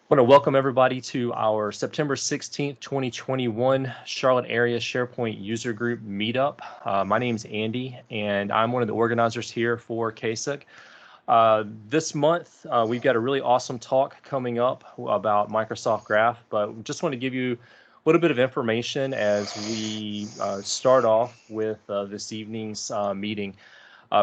I want to welcome everybody to our September 16th, 2021 Charlotte area SharePoint user group meetup. My name is Andy, and I'm one of the organizers here for KSIC. This month, we've got a really awesome talk coming up about Microsoft Graph, but just want to give you a little bit of information as we start off with this evening's meeting.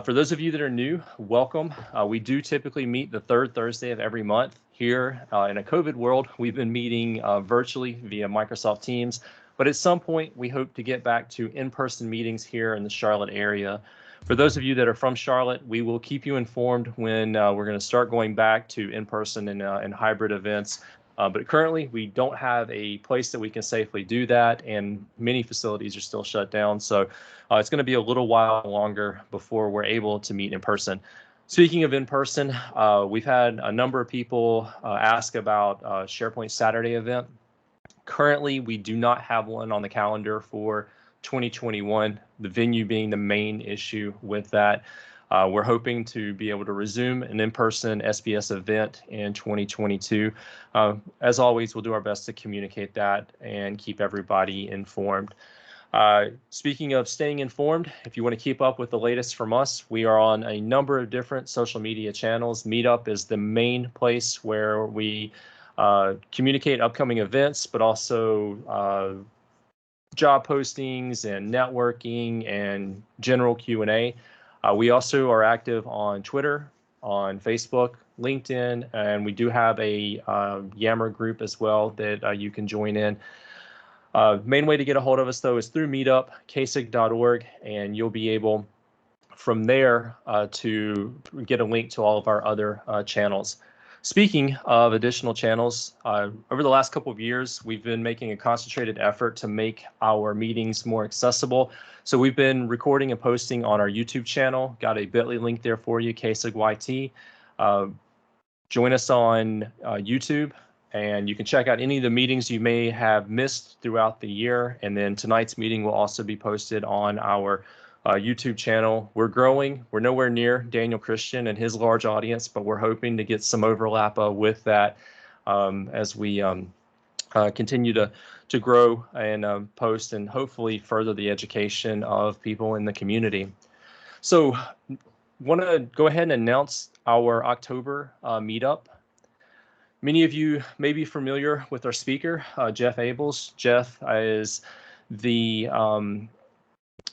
For those of you that are new, welcome. We do typically meet the third Thursday of every month. Here in a COVID world, we've been meeting virtually via Microsoft Teams, but at some point we hope to get back to in-person meetings here in the Charlotte area. For those of you that are from Charlotte, we will keep you informed when we're going to start going back to in-person and hybrid events. But currently, we don't have a place that we can safely do that, and many facilities are still shut down. So it's going to be a little while longer before we're able to meet in person. Speaking of in person, we've had a number of people ask about SharePoint Saturday event. Currently, we do not have one on the calendar for 2021, the venue being the main issue with that. We're hoping to be able to resume an in-person SBS event in 2022. As always, we'll do our best to communicate that and keep everybody informed. Speaking of staying informed, if you want to keep up with the latest from us, we are on a number of different social media channels. Meetup is the main place where we communicate upcoming events, but also job postings and networking and general Q&A. We also are active on Twitter, on Facebook, LinkedIn, and we do have a Yammer group as well that you can join in. Main way to get a hold of us, though, is through Meetup, ksig.org, and you'll be able from there to get a link to all of our other channels. Speaking of additional channels, over the last couple of years, we've been making a concentrated effort to make our meetings more accessible. So we've been recording and posting on our YouTube channel. Got a bit.ly link there for you, KSIG YT. Join us on YouTube, and you can check out any of the meetings you may have missed throughout the year. And then tonight's meeting will also be posted on our YouTube channel. We're growing. We're nowhere near Daniel Christian and his large audience, but we're hoping to get some overlap with that as we continue to grow and post and hopefully further the education of people in the community. So want to go ahead and announce our October meetup. Many of you may be familiar with our speaker, Jeff Abels. Jeff is the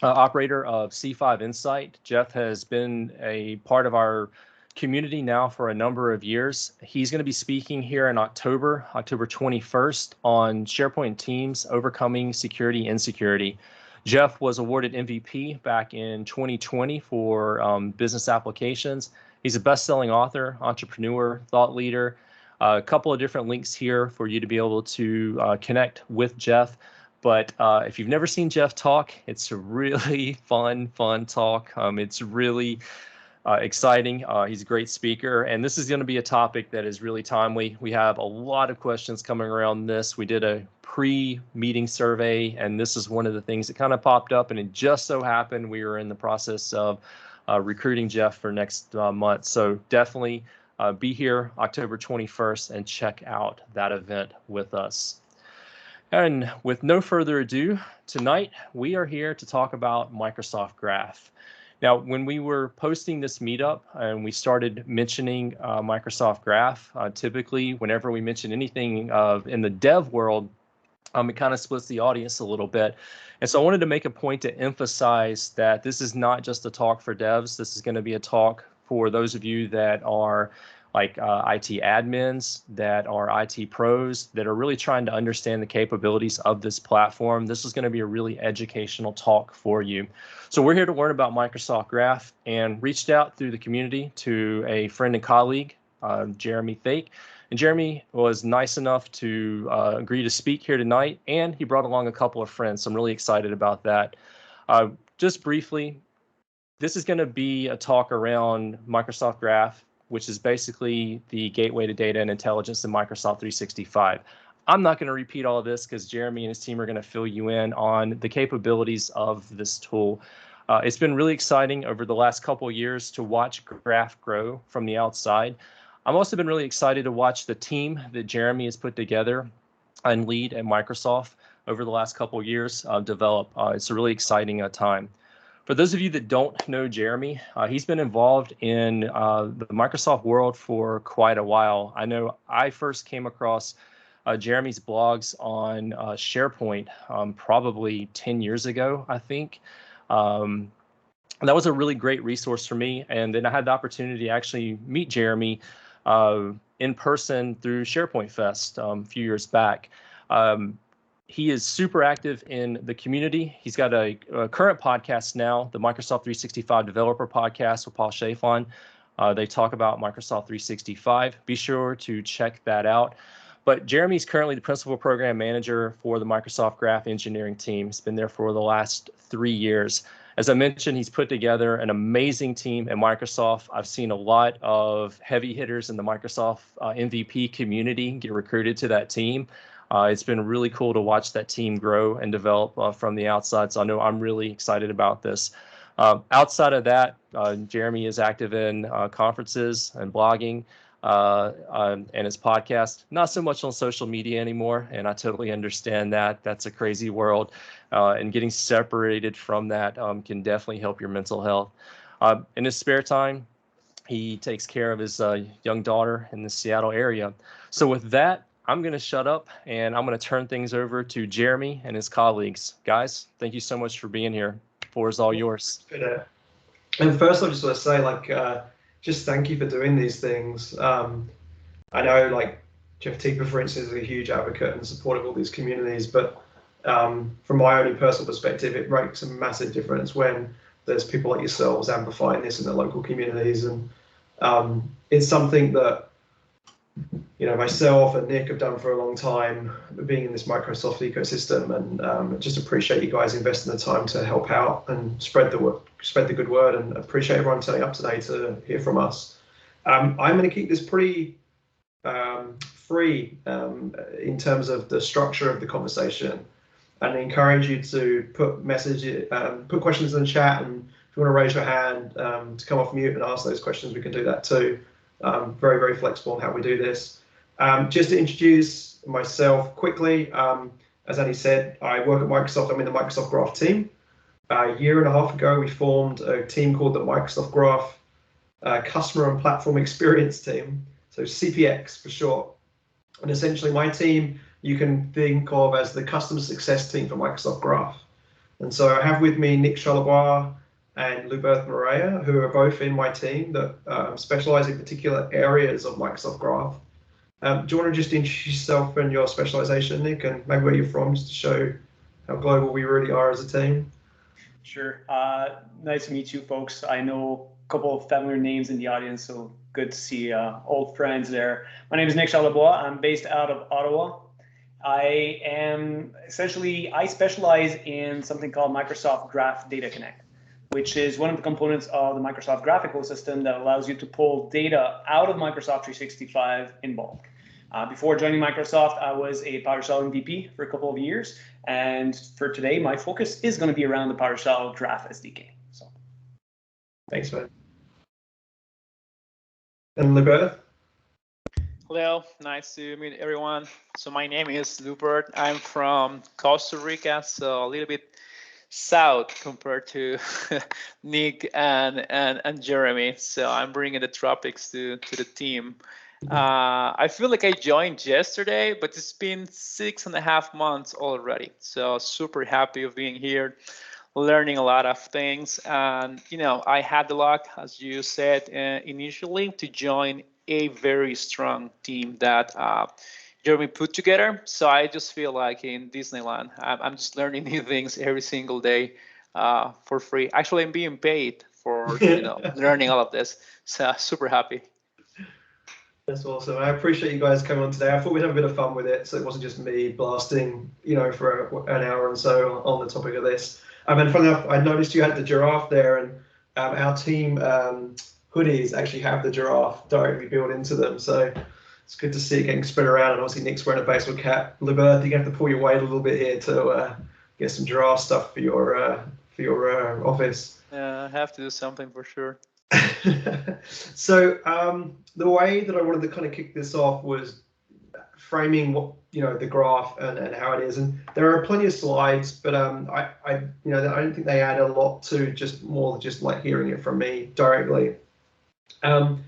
operator of C5 Insight. Jeff has been a part of our community now for a number of years. He's going to be speaking here in October 21st on SharePoint Teams, Overcoming Security Insecurity. Jeff was awarded MVP back in 2020 for business applications. He's a best-selling author, entrepreneur, thought leader. A couple of different links here for you to be able to connect with Jeff. But if you've never seen Jeff talk, it's a really fun talk. It's really exciting. He's a great speaker, and this is going to be a topic that is really timely. We have a lot of questions coming around this. We did a pre-meeting survey, and this is one of the things that kind of popped up, and it just so happened we were in the process of recruiting Jeff for next month. So definitely be here October 21st and check out that event with us. And with no further ado, tonight we are here to talk about Microsoft Graph. Now, when we were posting this meetup and we started mentioning Microsoft Graph, typically whenever we mention anything in the dev world, it kind of splits the audience a little bit. And so I wanted to make a point to emphasize that this is not just a talk for devs. This is going to be a talk for those of you that are like IT admins, that are IT pros, that are really trying to understand the capabilities of this platform. This is going to be a really educational talk for you. So we're here to learn about Microsoft Graph, and reached out through the community to a friend and colleague, Jeremy Thake. And Jeremy was nice enough to agree to speak here tonight, and he brought along a couple of friends. So I'm really excited about that. Just briefly, this is going to be a talk around Microsoft Graph, which is basically the gateway to data and intelligence in Microsoft 365. I'm not going to repeat all of this because Jeremy and his team are going to fill you in on the capabilities of this tool. It's been really exciting over the last couple of years to watch Graph grow from the outside. I've also been really excited to watch the team that Jeremy has put together and lead at Microsoft over the last couple of years develop. It's a really exciting time. For those of you that don't know Jeremy, he's been involved in the Microsoft world for quite a while. I know I first came across Jeremy's blogs on SharePoint probably 10 years ago, I think. That was a really great resource for me. And then I had the opportunity to actually meet Jeremy in person through SharePoint Fest a few years back. He is super active in the community. He's got a current podcast now, the Microsoft 365 Developer Podcast with Paul Shafon. They talk about Microsoft 365. Be sure to check that out. But Jeremy's currently the principal program manager for the Microsoft Graph Engineering team. He's been there for the last 3 years. As I mentioned, he's put together an amazing team at Microsoft. I've seen a lot of heavy hitters in the Microsoft MVP community get recruited to that team. It's been really cool to watch that team grow and develop from the outside. So I know I'm really excited about this. Outside of that, Jeremy is active in conferences and blogging and his podcast. Not so much on social media anymore, and I totally understand that. That's a crazy world, and getting separated from that can definitely help your mental health. In his spare time, he takes care of his young daughter in the Seattle area. So with that, I'm going to shut up and I'm going to turn things over to Jeremy and his colleagues. Guys, thank you so much for being here. The floor is all yours. And first, I just want to say, just thank you for doing these things. I know, Jeff Teeper, for instance, is a huge advocate and supporter of all these communities, but from my own personal perspective, it makes a massive difference when there's people like yourselves amplifying this in the local communities. And it's something that myself and Nik have done for a long time, being in this Microsoft ecosystem, and just appreciate you guys investing the time to help out and spread the good word, and appreciate everyone turning up today to hear from us. I'm going to keep this pretty free in terms of the structure of the conversation, and encourage you to put questions in the chat, and if you want to raise your hand to come off mute and ask those questions, we can do that too. Very, very flexible in how we do this. Just to introduce myself quickly, as Andy said, I work at Microsoft. I'm in the Microsoft Graph team. A year and a half ago, we formed a team called the Microsoft Graph Customer and Platform Experience Team, so CPX for short. And essentially, my team you can think of as the customer success team for Microsoft Graph. And so I have with me Nik Charlebois and Luberth Morera, who are both in my team that specialize in particular areas of Microsoft Graph. Do you want to just introduce yourself and your specialization, Nik, and maybe where you're from, just to show how global we really are as a team? Sure. Nice to meet you, folks. I know a couple of familiar names in the audience, so good to see old friends there. My name is Nik Charlebois. I'm based out of Ottawa. I specialize in something called Microsoft Graph Data Connect, which is one of the components of the Microsoft Graph ecosystem that allows you to pull data out of Microsoft 365 in bulk. Before joining Microsoft, I was a PowerShell MVP for a couple of years, and for today, my focus is going to be around the PowerShell Graph SDK. So, thanks, man. And Luberth? Hello, nice to meet everyone. So my name is Luberth. I'm from Costa Rica, so a little bit south compared to Nik and Jeremy. So I'm bringing the tropics to the team. I feel like I joined yesterday, but it's been 6.5 months already. So super happy of being here, learning a lot of things. And I had the luck, as you said initially, to join a very strong team that Jeremy put together. So I just feel like in Disneyland, I'm just learning new things every single day for free. Actually, I'm being paid for learning all of this. So super happy. That's awesome. I appreciate you guys coming on today. I thought we'd have a bit of fun with it, so it wasn't just me blasting, for an hour or so on the topic of this. And funny enough, I noticed you had the giraffe there, and our team hoodies actually have the giraffe directly built into them. So it's good to see it getting spread around. And obviously Nik's wearing a baseball cap. Luberth, you're gonna have to pull your weight a little bit here to get some giraffe stuff for your office. Yeah, I have to do something for sure. So the way that I wanted to kind of kick this off was framing what, the graph and how it is. And there are plenty of slides, but I don't think they add a lot to just like hearing it from me directly. So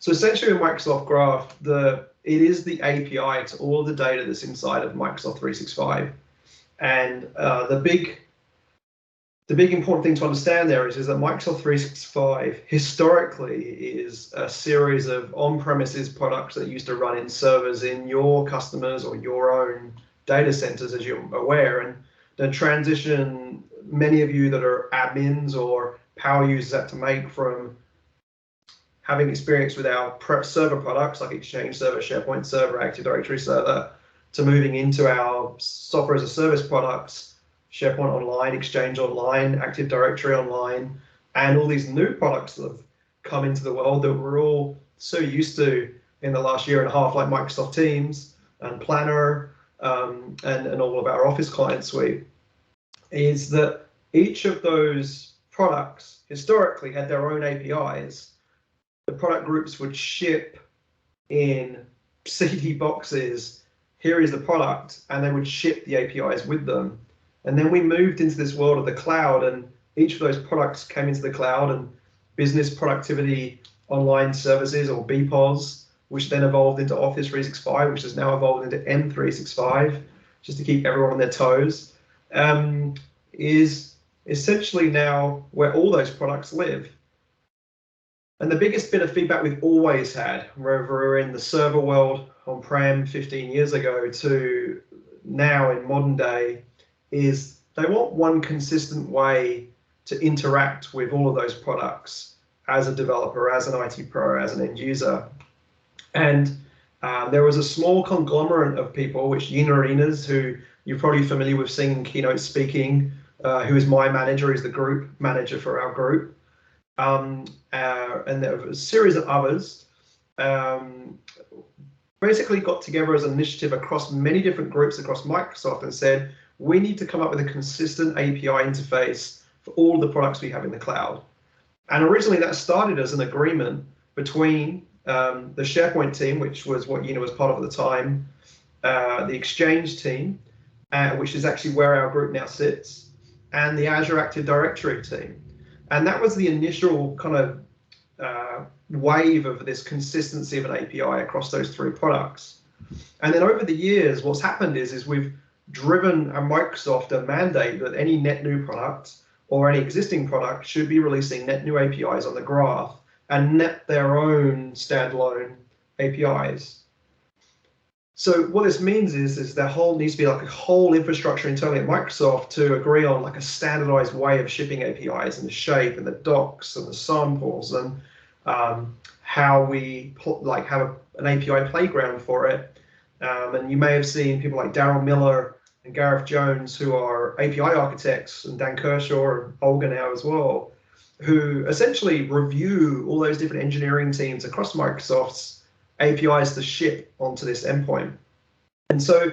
essentially in Microsoft Graph, it is the API to all of the data that's inside of Microsoft 365. And the big important thing to understand there is that Microsoft 365 historically is a series of on-premises products that used to run in servers in your customers or your own data centers, as you're aware. And the transition many of you that are admins or power users have to make from having experience with our server products like Exchange Server, SharePoint Server, Active Directory Server, to moving into our software as a service products, SharePoint Online, Exchange Online, Active Directory Online, and all these new products that have come into the world that we're all so used to in the last year and a half, like Microsoft Teams and Planner and all of our Office client suite, is that each of those products historically had their own APIs. The product groups would ship in CD boxes. Here is the product, and they would ship the APIs with them. And then we moved into this world of the cloud, and each of those products came into the cloud, and business productivity online services, or BPOS, which then evolved into Office 365, which has now evolved into M365, just to keep everyone on their toes, is essentially now where all those products live. And the biggest bit of feedback we've always had, whether we're in the server world on-prem 15 years ago to now in modern day, is they want one consistent way to interact with all of those products as a developer, as an IT pro, as an end user. And there was a small conglomerate of people, which Yin Arenas, who you're probably familiar with seeing keynote speaking, who is my manager, is the group manager for our group. And there was a series of others, basically got together as an initiative across many different groups across Microsoft and said, we need to come up with a consistent API interface for all the products we have in the cloud. And originally that started as an agreement between the SharePoint team, which was what Yina was part of at the time, the Exchange team, which is actually where our group now sits, and the Azure Active Directory team. And that was the initial kind of wave of this consistency of an API across those three products. And then over the years, what's happened is we've driven a Microsoft a mandate that any net new product or any existing product should be releasing net new APIs on the graph and net their own standalone APIs. So what this means is there needs to be like a whole infrastructure internally at Microsoft to agree on like a standardized way of shipping APIs and the shape and the docs and the samples and how we have an API playground for it. And you may have seen people like Daryl Miller and Gareth Jones, who are API architects, and Dan Kershaw and Olga now as well, who essentially review all those different engineering teams across Microsoft's APIs to ship onto this endpoint. And so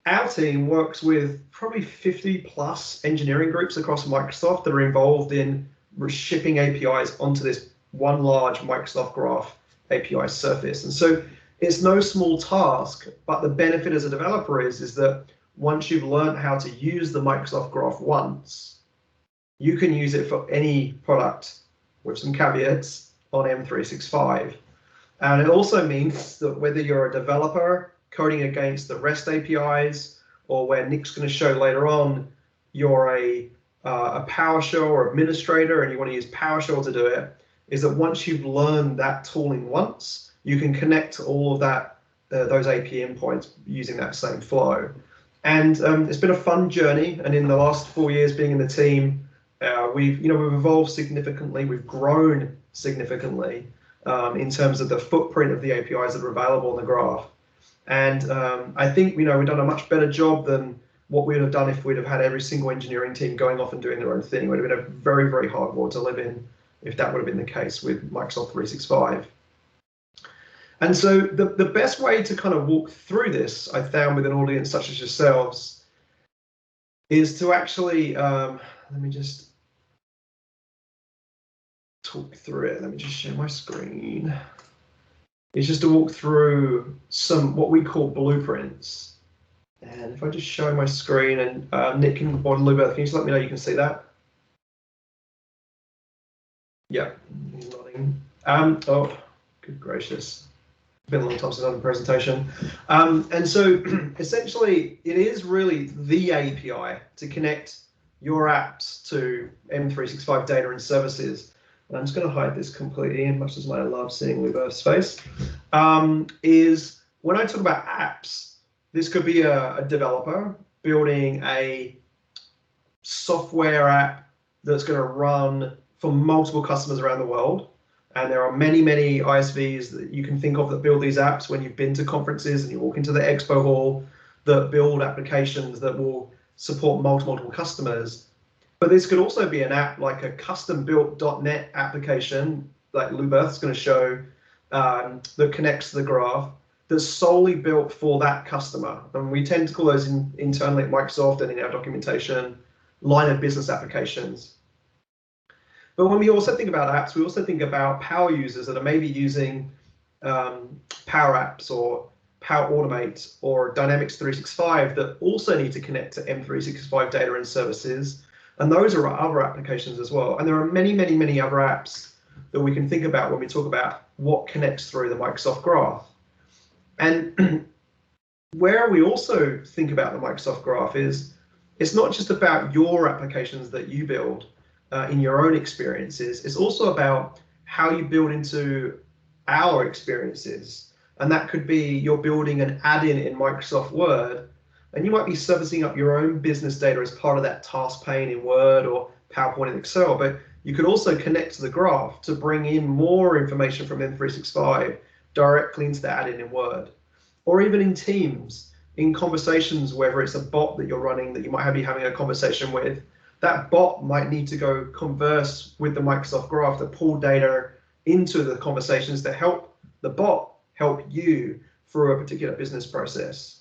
our team works with probably 50 plus engineering groups across Microsoft that are involved in shipping APIs onto this one large Microsoft Graph API surface. And so it's no small task, but the benefit as a developer is that once you've learned how to use the Microsoft Graph once, you can use it for any product with some caveats on M365. And it also means that whether you're a developer coding against the REST APIs, or where Nick's going to show later on, you're a PowerShell or administrator and you want to use PowerShell to do it, is that once you've learned that tooling once, you can connect to all of that, those API endpoints using that same flow. And it's been a fun journey. And in the last 4 years being in the team, we've evolved significantly. We've grown significantly in terms of the footprint of the APIs that are available on the graph. And I think we've done a much better job than what we would have done if we'd have had every single engineering team going off and doing their own thing. It would have been a very, very hard world to live in if that would have been the case with Microsoft 365. And so the best way to kind of walk through this, I found with an audience such as yourselves, is to actually, let me just talk through it. Let me just share my screen. It's just to walk through some what we call blueprints. And if I just show my screen, and Nik or Luberth, can you just let me know you can see that? Yeah, he's nodding. Oh, good gracious. It's been a long time since I've done a presentation. And so essentially, it is really the API to connect your apps to M365 data and services. And I'm just going to hide this completely, as much as I love seeing Luberth's face. Is when I talk about apps, this could be a developer building a software app that's going to run for multiple customers around the world. And there are many, many ISVs that you can think of that build these apps when you've been to conferences and you walk into the expo hall that build applications that will support multiple customers. But this could also be an app like a custom-built .NET application, like Luberth's going to show, that connects to the graph, that's solely built for that customer. And we tend to call those internally at Microsoft and in our documentation line of business applications. But when we also think about apps, we also think about power users that are maybe using Power Apps or Power Automate or Dynamics 365 that also need to connect to M365 data and services. And those are other applications as well. And there are many, many, many other apps that we can think about when we talk about what connects through the Microsoft Graph. And where we also think about the Microsoft Graph is it's not just about your applications that you build in your own experiences. It's also about how you build into our experiences. And that could be you're building an add-in in Microsoft Word, and you might be servicing up your own business data as part of that task pane in Word or PowerPoint and Excel. But you could also connect to the graph to bring in more information from M365 directly into the add-in in Word. Or even in Teams, in conversations, whether it's a bot that you're running that you might be having a conversation with, that bot might need to go converse with the Microsoft Graph to pull data into the conversations to help the bot help you through a particular business process.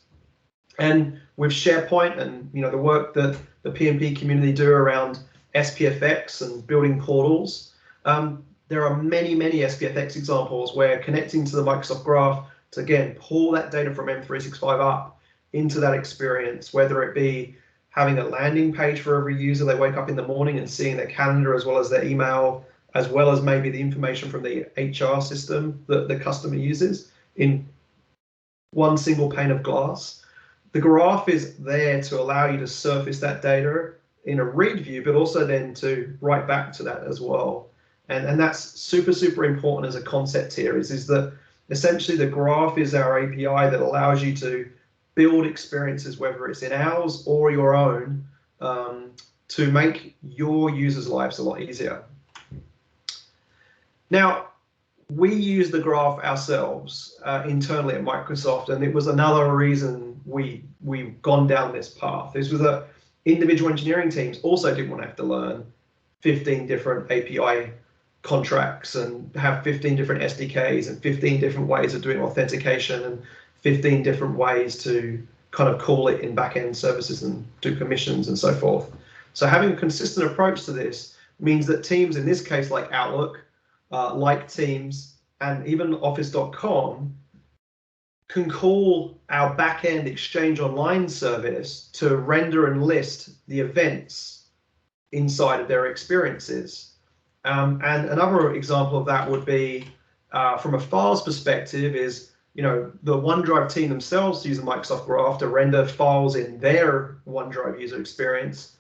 And with SharePoint and the work that the PMP community do around SPFX and building portals, there are many, many SPFX examples where connecting to the Microsoft Graph to, again, pull that data from M365 up into that experience, whether it be having a landing page for every user, they wake up in the morning and seeing their calendar as well as their email, as well as maybe the information from the HR system that the customer uses in one single pane of glass. The graph is there to allow you to surface that data in a read view, but also then to write back to that as well. And that's super, super important as a concept here is that essentially the graph is our API that allows you to build experiences, whether it's in ours or your own, to make your users' lives a lot easier. Now, we use the graph ourselves internally at Microsoft, and it was another reason we've gone down this path. This was that individual engineering teams also didn't want to have to learn 15 different API contracts and have 15 different SDKs and 15 different ways of doing authentication and 15 different ways to kind of call it in backend services and do permissions and so forth. So having a consistent approach to this means that teams, in this case like Outlook, like Teams, and even Office.com, can call our backend Exchange Online service to render and list the events inside of their experiences. And another example of that would be, from a files perspective, is the OneDrive team themselves use the Microsoft Graph to render files in their OneDrive user experience.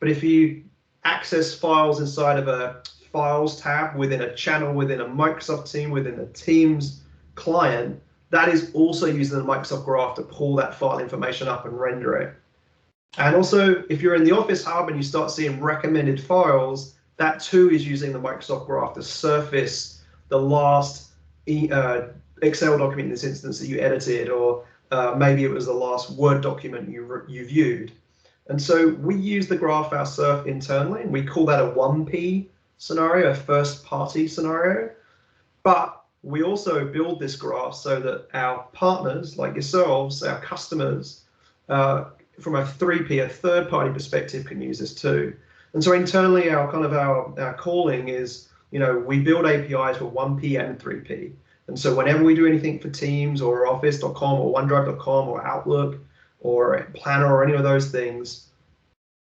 But if you access files inside of a Files tab within a channel, within a Microsoft team, within a Teams client, that is also using the Microsoft Graph to pull that file information up and render it. And also, if you're in the Office Hub and you start seeing recommended files, that too is using the Microsoft Graph to surface the last Excel document in this instance that you edited, or maybe it was the last Word document you viewed. And so we use the graph ourselves internally, and we call that a 1P scenario, a first party scenario. But we also build this graph so that our partners, like yourselves, our customers, from a 3P, a third party perspective, can use this too. And so internally, our calling is we build APIs for 1P and 3P. And so whenever we do anything for Teams or Office.com or OneDrive.com or Outlook or Planner or any of those things,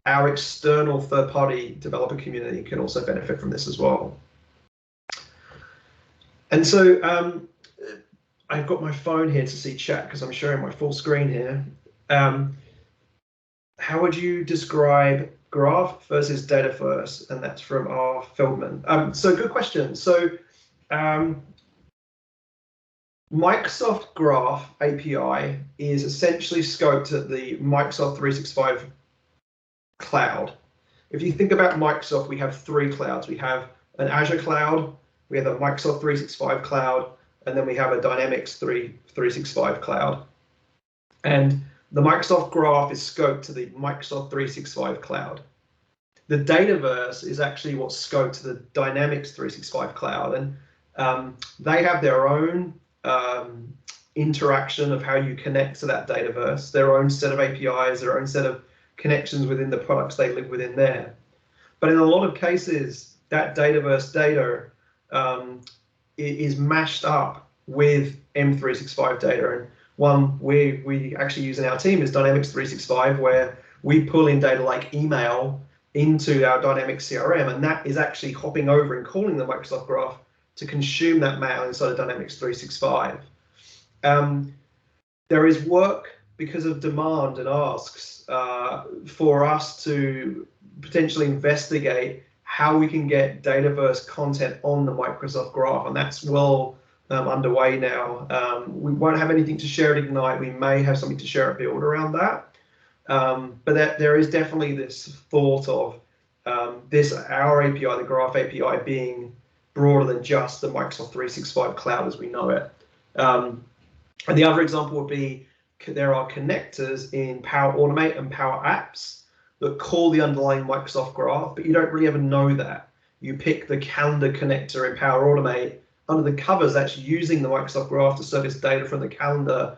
our external third-party developer community can also benefit from this as well. And so I've got my phone here to see chat because I'm showing my full screen here. How would you describe graph versus data first? And that's from R. Feldman. So good question. So Microsoft Graph API is essentially scoped at the Microsoft 365 cloud. If you think about Microsoft, we have three clouds. We have an Azure cloud, we have a Microsoft 365 cloud, and then we have a Dynamics 365 cloud. And the Microsoft Graph is scoped to the Microsoft 365 cloud. The Dataverse is actually what's scoped to the Dynamics 365 cloud, and they have their own interaction of how you connect to that Dataverse, their own set of APIs, their own set of connections within the products they live within there. But in a lot of cases, that Dataverse data is mashed up with M365 data. And one we actually use in our team is Dynamics 365, where we pull in data like email into our Dynamics CRM, and that is actually hopping over and calling the Microsoft Graph to consume that mail inside of Dynamics 365. There is work because of demand and asks for us to potentially investigate how we can get Dataverse content on the Microsoft Graph, and that's well underway now. We won't have anything to share at Ignite. We may have something to share at Build around that. But there is definitely this thought of our API, the Graph API, being broader than just the Microsoft 365 cloud as we know it. And the other example would be there are connectors in Power Automate and Power Apps that call the underlying Microsoft Graph, but you don't really ever know that. You pick the calendar connector in Power Automate. Under the covers, that's using the Microsoft Graph to surface data from the calendar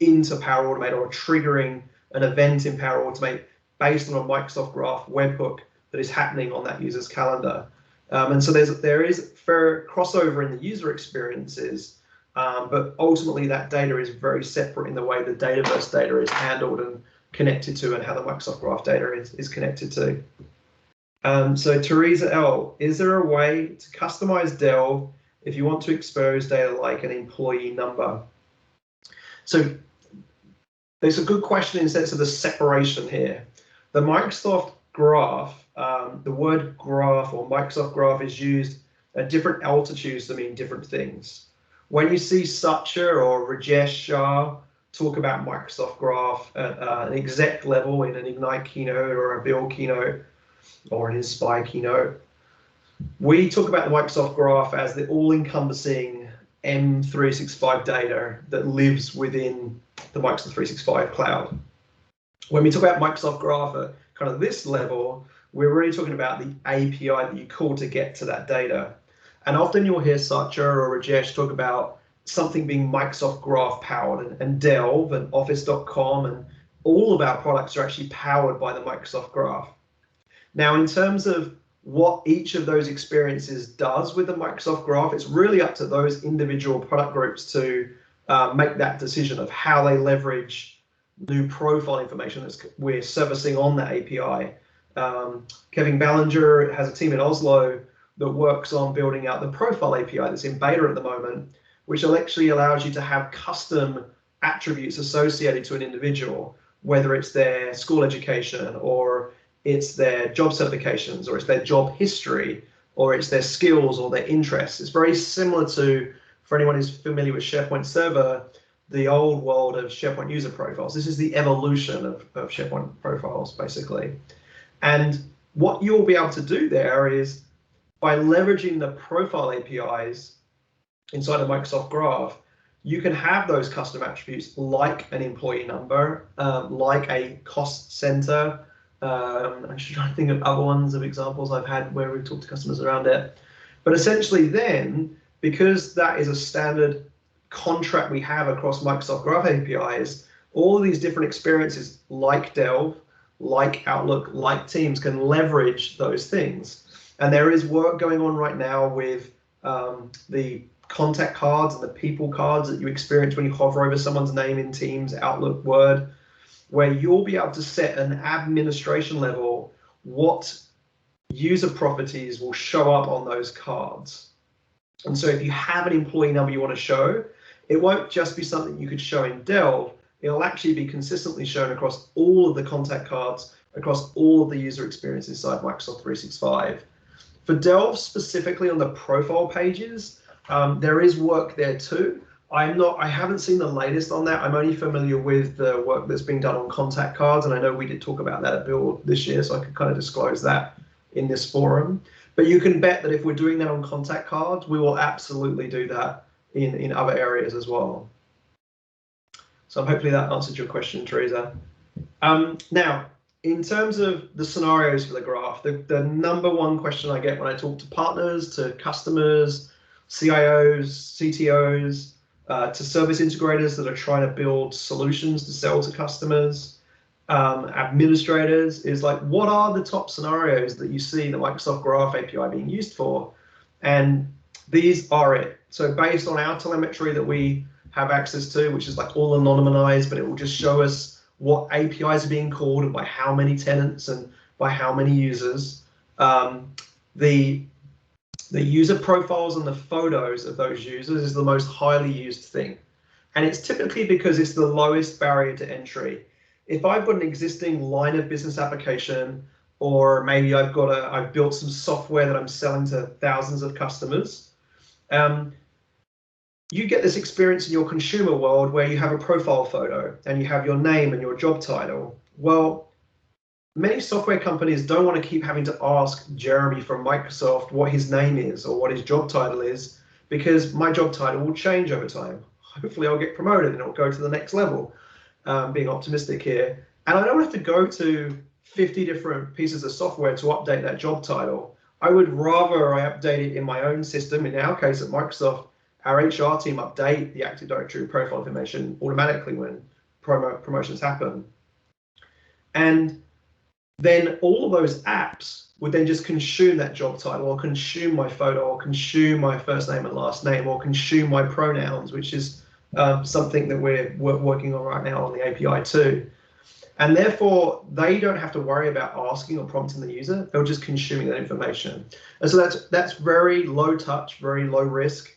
into Power Automate, or triggering an event in Power Automate based on a Microsoft Graph webhook that is happening on that user's calendar. And so there is fair crossover in the user experiences, but ultimately that data is very separate in the way the Dataverse data is handled and connected to, and how the Microsoft Graph data is connected to. So Teresa L, is there a way to customize Delve if you want to expose data like an employee number? So there's a good question in the sense of the separation here. The Microsoft Graph, the word graph or Microsoft Graph is used at different altitudes to mean different things. When you see Satya or Rajesh Shah talk about Microsoft Graph at an exec level in an Ignite keynote or a Build keynote or an Inspire keynote, we talk about the Microsoft Graph as the all-encompassing M365 data that lives within the Microsoft 365 cloud. When we talk about Microsoft Graph at kind of this level, we're really talking about the API that you call to get to that data. And often you'll hear Satya or Rajesh talk about something being Microsoft Graph powered, and Delve and Office.com and all of our products are actually powered by the Microsoft Graph. Now, in terms of what each of those experiences does with the Microsoft Graph, it's really up to those individual product groups to make that decision of how they leverage new profile information that we're servicing on the API. Kevin Ballinger has a team in Oslo that works on building out the profile API that's in beta at the moment, which actually allows you to have custom attributes associated to an individual, whether it's their school education, or it's their job certifications, or it's their job history, or it's their skills or their interests. It's very similar to, for anyone who's familiar with SharePoint Server, the old world of SharePoint user profiles. This is the evolution of SharePoint profiles, basically. And what you'll be able to do there is, by leveraging the profile APIs inside of Microsoft Graph, you can have those custom attributes like an employee number, like a cost center. I'm just trying to think of other ones of examples I've had where we've talked to customers around it. But essentially then, because that is a standard contract we have across Microsoft Graph APIs, all of these different experiences like Delve, like Outlook, like Teams can leverage those things. And there is work going on right now with the contact cards and the people cards that you experience when you hover over someone's name in Teams, Outlook, Word, where you'll be able to set an administration level what user properties will show up on those cards. And so if you have an employee number you want to show, it won't just be something you could show in Delve. It'll actually be consistently shown across all of the contact cards, across all of the user experience inside Microsoft 365. For Delve specifically on the profile pages, there is work there too. I haven't seen the latest on that. I'm only familiar with the work that's being done on contact cards, and I know we did talk about that at Build this year, so I could kind of disclose that in this forum. But you can bet that if we're doing that on contact cards, we will absolutely do that in other areas as well. So hopefully that answered your question, Teresa. Now, in terms of the scenarios for the graph, the #1 question I get when I talk to partners, to customers, CIOs, CTOs, to service integrators that are trying to build solutions to sell to customers, administrators, is like, what are the top scenarios that you see the Microsoft Graph API being used for? And these are it. So based on our telemetry that we have access to, which is like all anonymized, but it will just show us what APIs are being called and by how many tenants and by how many users. The user profiles and the photos of those users is the most highly used thing. And it's typically because it's the lowest barrier to entry. If I've got an existing line of business application, or maybe I've built some software that I'm selling to thousands of customers, you get this experience in your consumer world where you have a profile photo and you have your name and your job title. Well, many software companies don't want to keep having to ask Jeremy from Microsoft what his name is or what his job title is, because my job title will change over time. Hopefully I'll get promoted and it'll go to the next level, being optimistic here. And I don't have to go to 50 different pieces of software to update that job title. I would rather I update it in my own system. In our case at Microsoft, our HR team update the Active Directory profile information automatically when promotions happen. And then all of those apps would then just consume that job title, or consume my photo, or consume my first name and last name, or consume my pronouns, which is something that we're working on right now on the API too. And therefore, they don't have to worry about asking or prompting the user. They're just consuming that information. And so that's very low touch, very low risk.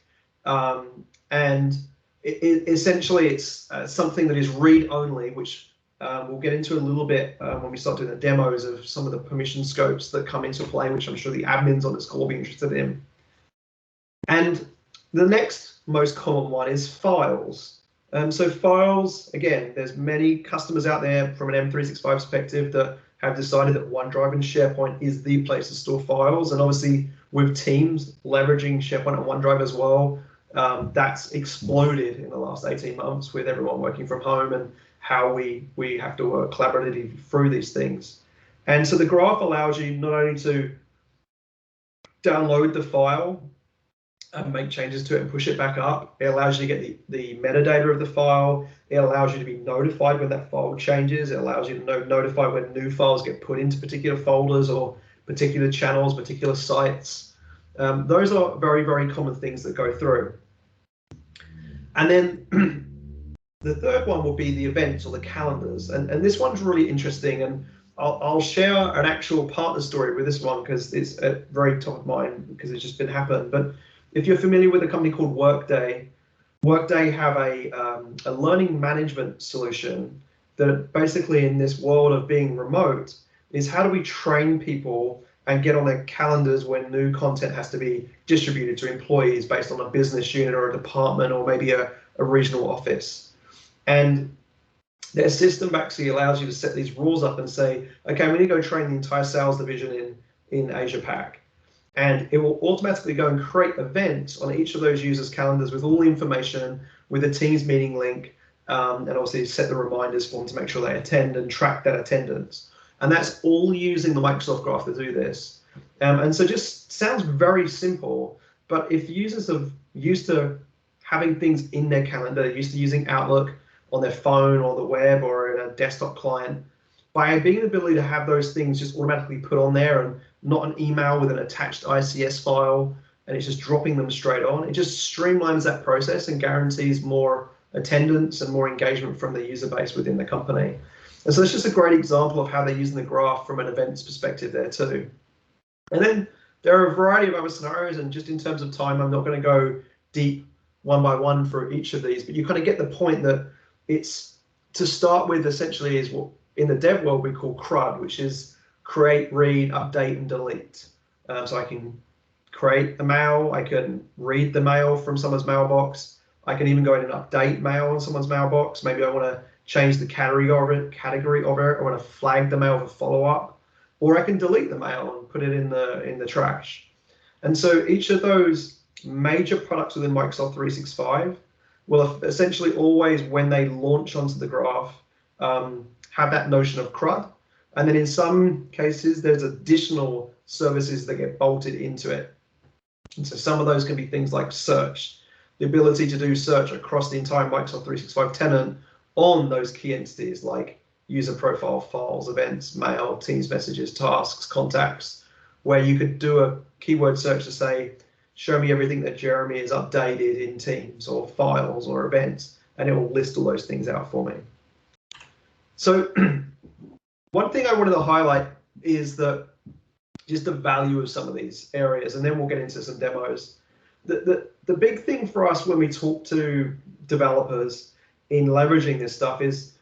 And essentially, it's something that is read-only, which we'll get into a little bit when we start doing the demos of some of the permission scopes that come into play, which I'm sure the admins on this call will be interested in. And the next most common one is files. So files, again, there's many customers out there from an M365 perspective that have decided that OneDrive and SharePoint is the place to store files. And obviously, with Teams leveraging SharePoint and OneDrive as well, that's exploded in the last 18 months with everyone working from home and how we have to work collaboratively through these things. And so the graph allows you not only to download the file and make changes to it and push it back up, it allows you to get the metadata of the file. It allows you to be notified when that file changes. It allows you to notify when new files get put into particular folders or particular channels, particular sites. Those are very, very common things that go through. And then the third one will be the events or the calendars. And this one's really interesting. And I'll share an actual partner story with this one because it's very top of mind because it's just been happened. But if you're familiar with a company called Workday, Workday have a learning management solution that basically in this world of being remote is how do we train people and get on their calendars when new content has to be distributed to employees based on a business unit or a department or maybe a regional office. And their system actually allows you to set these rules up and say, okay, we need to go train the entire sales division in Asia Pac. And it will automatically go and create events on each of those users' calendars with all the information, with a Teams meeting link, and obviously set the reminders for them to make sure they attend and track that attendance. And that's all using the Microsoft Graph to do this. And so just sounds very simple, but if users are used to having things in their calendar, used to using Outlook on their phone or the web or in a desktop client, by being the ability to have those things just automatically put on there and not an email with an attached ICS file, and it's just dropping them straight on, it just streamlines that process and guarantees more attendance and more engagement from the user base within the company. And so it's just a great example of how they're using the graph from an events perspective there too. And then there are a variety of other scenarios, and just in terms of time, I'm not going to go deep one by one for each of these, but you kind of get the point that it's, to start with, essentially is what in the dev world we call CRUD, which is create, read, update, and delete. So I can create a mail, I can read the mail from someone's mailbox, I can even go in and update mail on someone's mailbox. Maybe I want to change the category of it, I want to flag the mail for follow-up, or I can delete the mail and put it in the trash. And so each of those major products within Microsoft 365 will essentially always, when they launch onto the graph, have that notion of CRUD. And then in some cases, there's additional services that get bolted into it. And so some of those can be things like search, the ability to do search across the entire Microsoft 365 tenant on those key entities like user profile, files, events, mail, Teams messages, tasks, contacts, where you could do a keyword search to say, show me everything that Jeremy has updated in Teams or files or events, and it will list all those things out for me. So one thing I wanted to highlight is that just the value of some of these areas, and then we'll get into some demos. The big thing for us when we talk to developers in leveraging this stuff is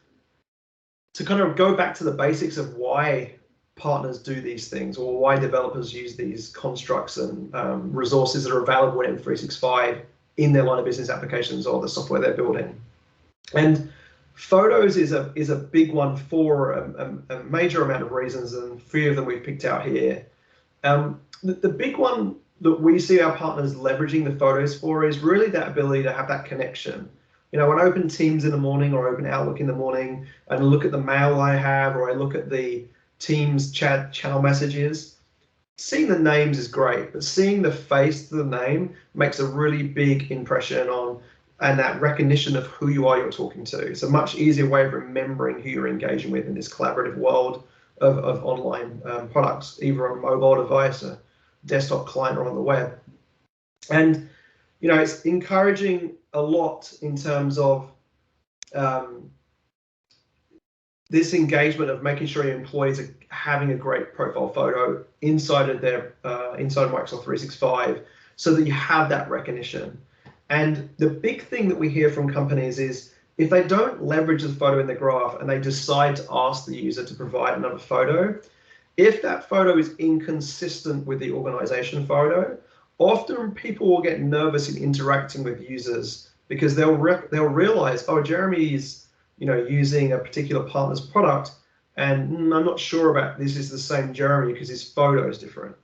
to kind of go back to the basics of why partners do these things, or why developers use these constructs and resources that are available in M365 in their line of business applications or the software they're building. And photos is a big one for a major amount of reasons, and 3 of them we've picked out here. The big one that we see our partners leveraging the photos for is really that ability to have that connection. You know, when I open Teams in the morning or open Outlook in the morning and look at the mail I have, or I look at the Teams chat channel messages, seeing the names is great, but seeing the face to the name makes a really big impression on, and that recognition of who you are you're talking to. It's a much easier way of remembering who you're engaging with in this collaborative world of online products, either on a mobile device, a desktop client, or on the web. And you know, it's encouraging a lot in terms of this engagement of making sure your employees are having a great profile photo inside of their inside of Microsoft 365, so that you have that recognition. And the big thing that we hear from companies is if they don't leverage the photo in the graph and they decide to ask the user to provide another photo, if that photo is inconsistent with the organization photo, often people will get nervous in interacting with users because they'll realize, oh, Jeremy is, you know, using a particular partner's product, and I'm not sure about this is the same Jeremy because his photo is different.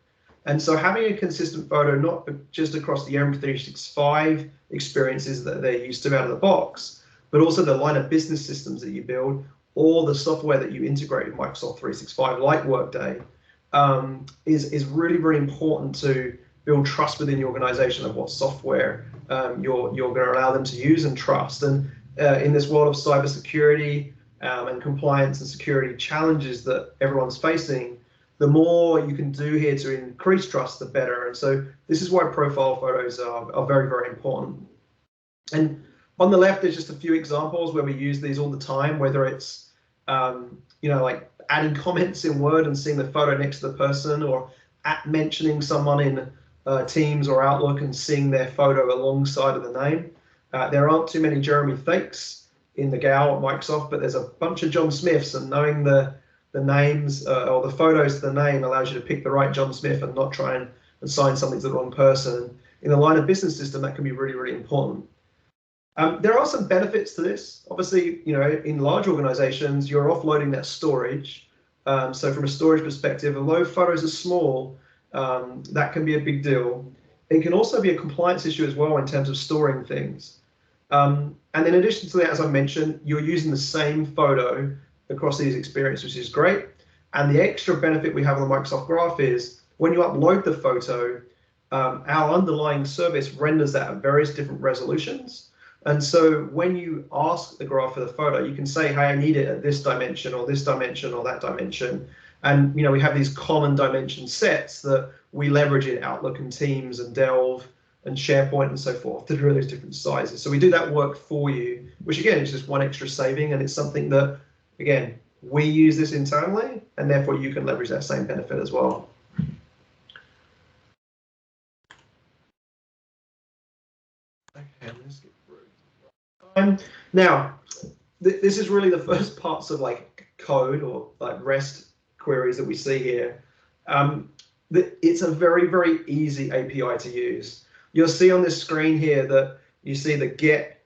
And so having a consistent photo, not just across the M365 experiences that they're used to out of the box, but also the line of business systems that you build, or the software that you integrate with Microsoft 365, like Workday, is really, really important to build trust within the organization of what software you're going to allow them to use and trust. And in this world of cybersecurity and compliance and security challenges that everyone's facing, the more you can do here to increase trust, the better. And so this is why profile photos are very, very important. And on the left, there's just a few examples where we use these all the time, whether it's, you know, like adding comments in Word and seeing the photo next to the person, or mentioning someone in Teams or Outlook and seeing their photo alongside of the name. There aren't too many Jeremy Thakes in the gal at Microsoft, but there's a bunch of John Smiths, and knowing the names or the photos to the name allows you to pick the right John Smith and not try and assign something to the wrong person. In a line of business system, that can be really, really important. There are some benefits to this. Obviously, you know, in large organizations, you're offloading that storage. So from a storage perspective, although photos are small, that can be a big deal. It can also be a compliance issue as well in terms of storing things. And in addition to that, as I mentioned, you're using the same photo across these experiences, which is great. And the extra benefit we have on the Microsoft Graph is when you upload the photo, our underlying service renders that at various different resolutions. And so when you ask the graph for the photo, you can say, hey, I need it at this dimension or that dimension. And we have these common dimension sets that we leverage in Outlook and Teams and Delve and SharePoint and so forth to do those different sizes. So we do that work for you, which again is just one extra saving, and it's something that, again, we use this internally, and therefore you can leverage that same benefit as well. Okay, let's get through. Now, this is really the first parts of like code or like REST queries that we see here. It's a very, very easy API to use. You'll see on this screen here that you see the get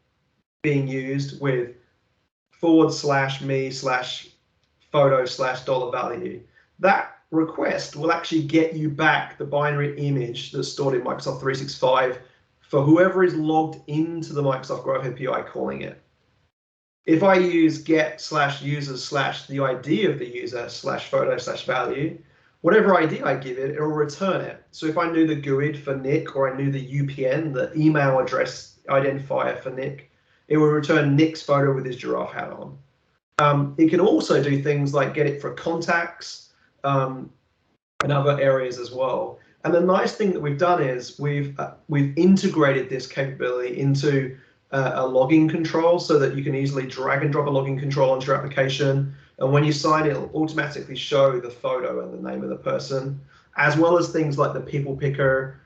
being used with /me/photo/$value. That request will actually get you back the binary image that's stored in Microsoft 365 for whoever is logged into the Microsoft Graph API calling it. If I use get/users/the ID of the user /photo/value, whatever ID I give it, it'll return it. So if I knew the GUID for Nik, or I knew the UPN, the email address identifier for Nik, it will return Nik's photo with his giraffe hat on. It can also do things like get it for contacts and other areas as well. And the nice thing that we've done is we've integrated this capability into a logging control so that you can easily drag and drop a logging control onto your application. And when you sign, it'll automatically show the photo and the name of the person, as well as things like the people picker,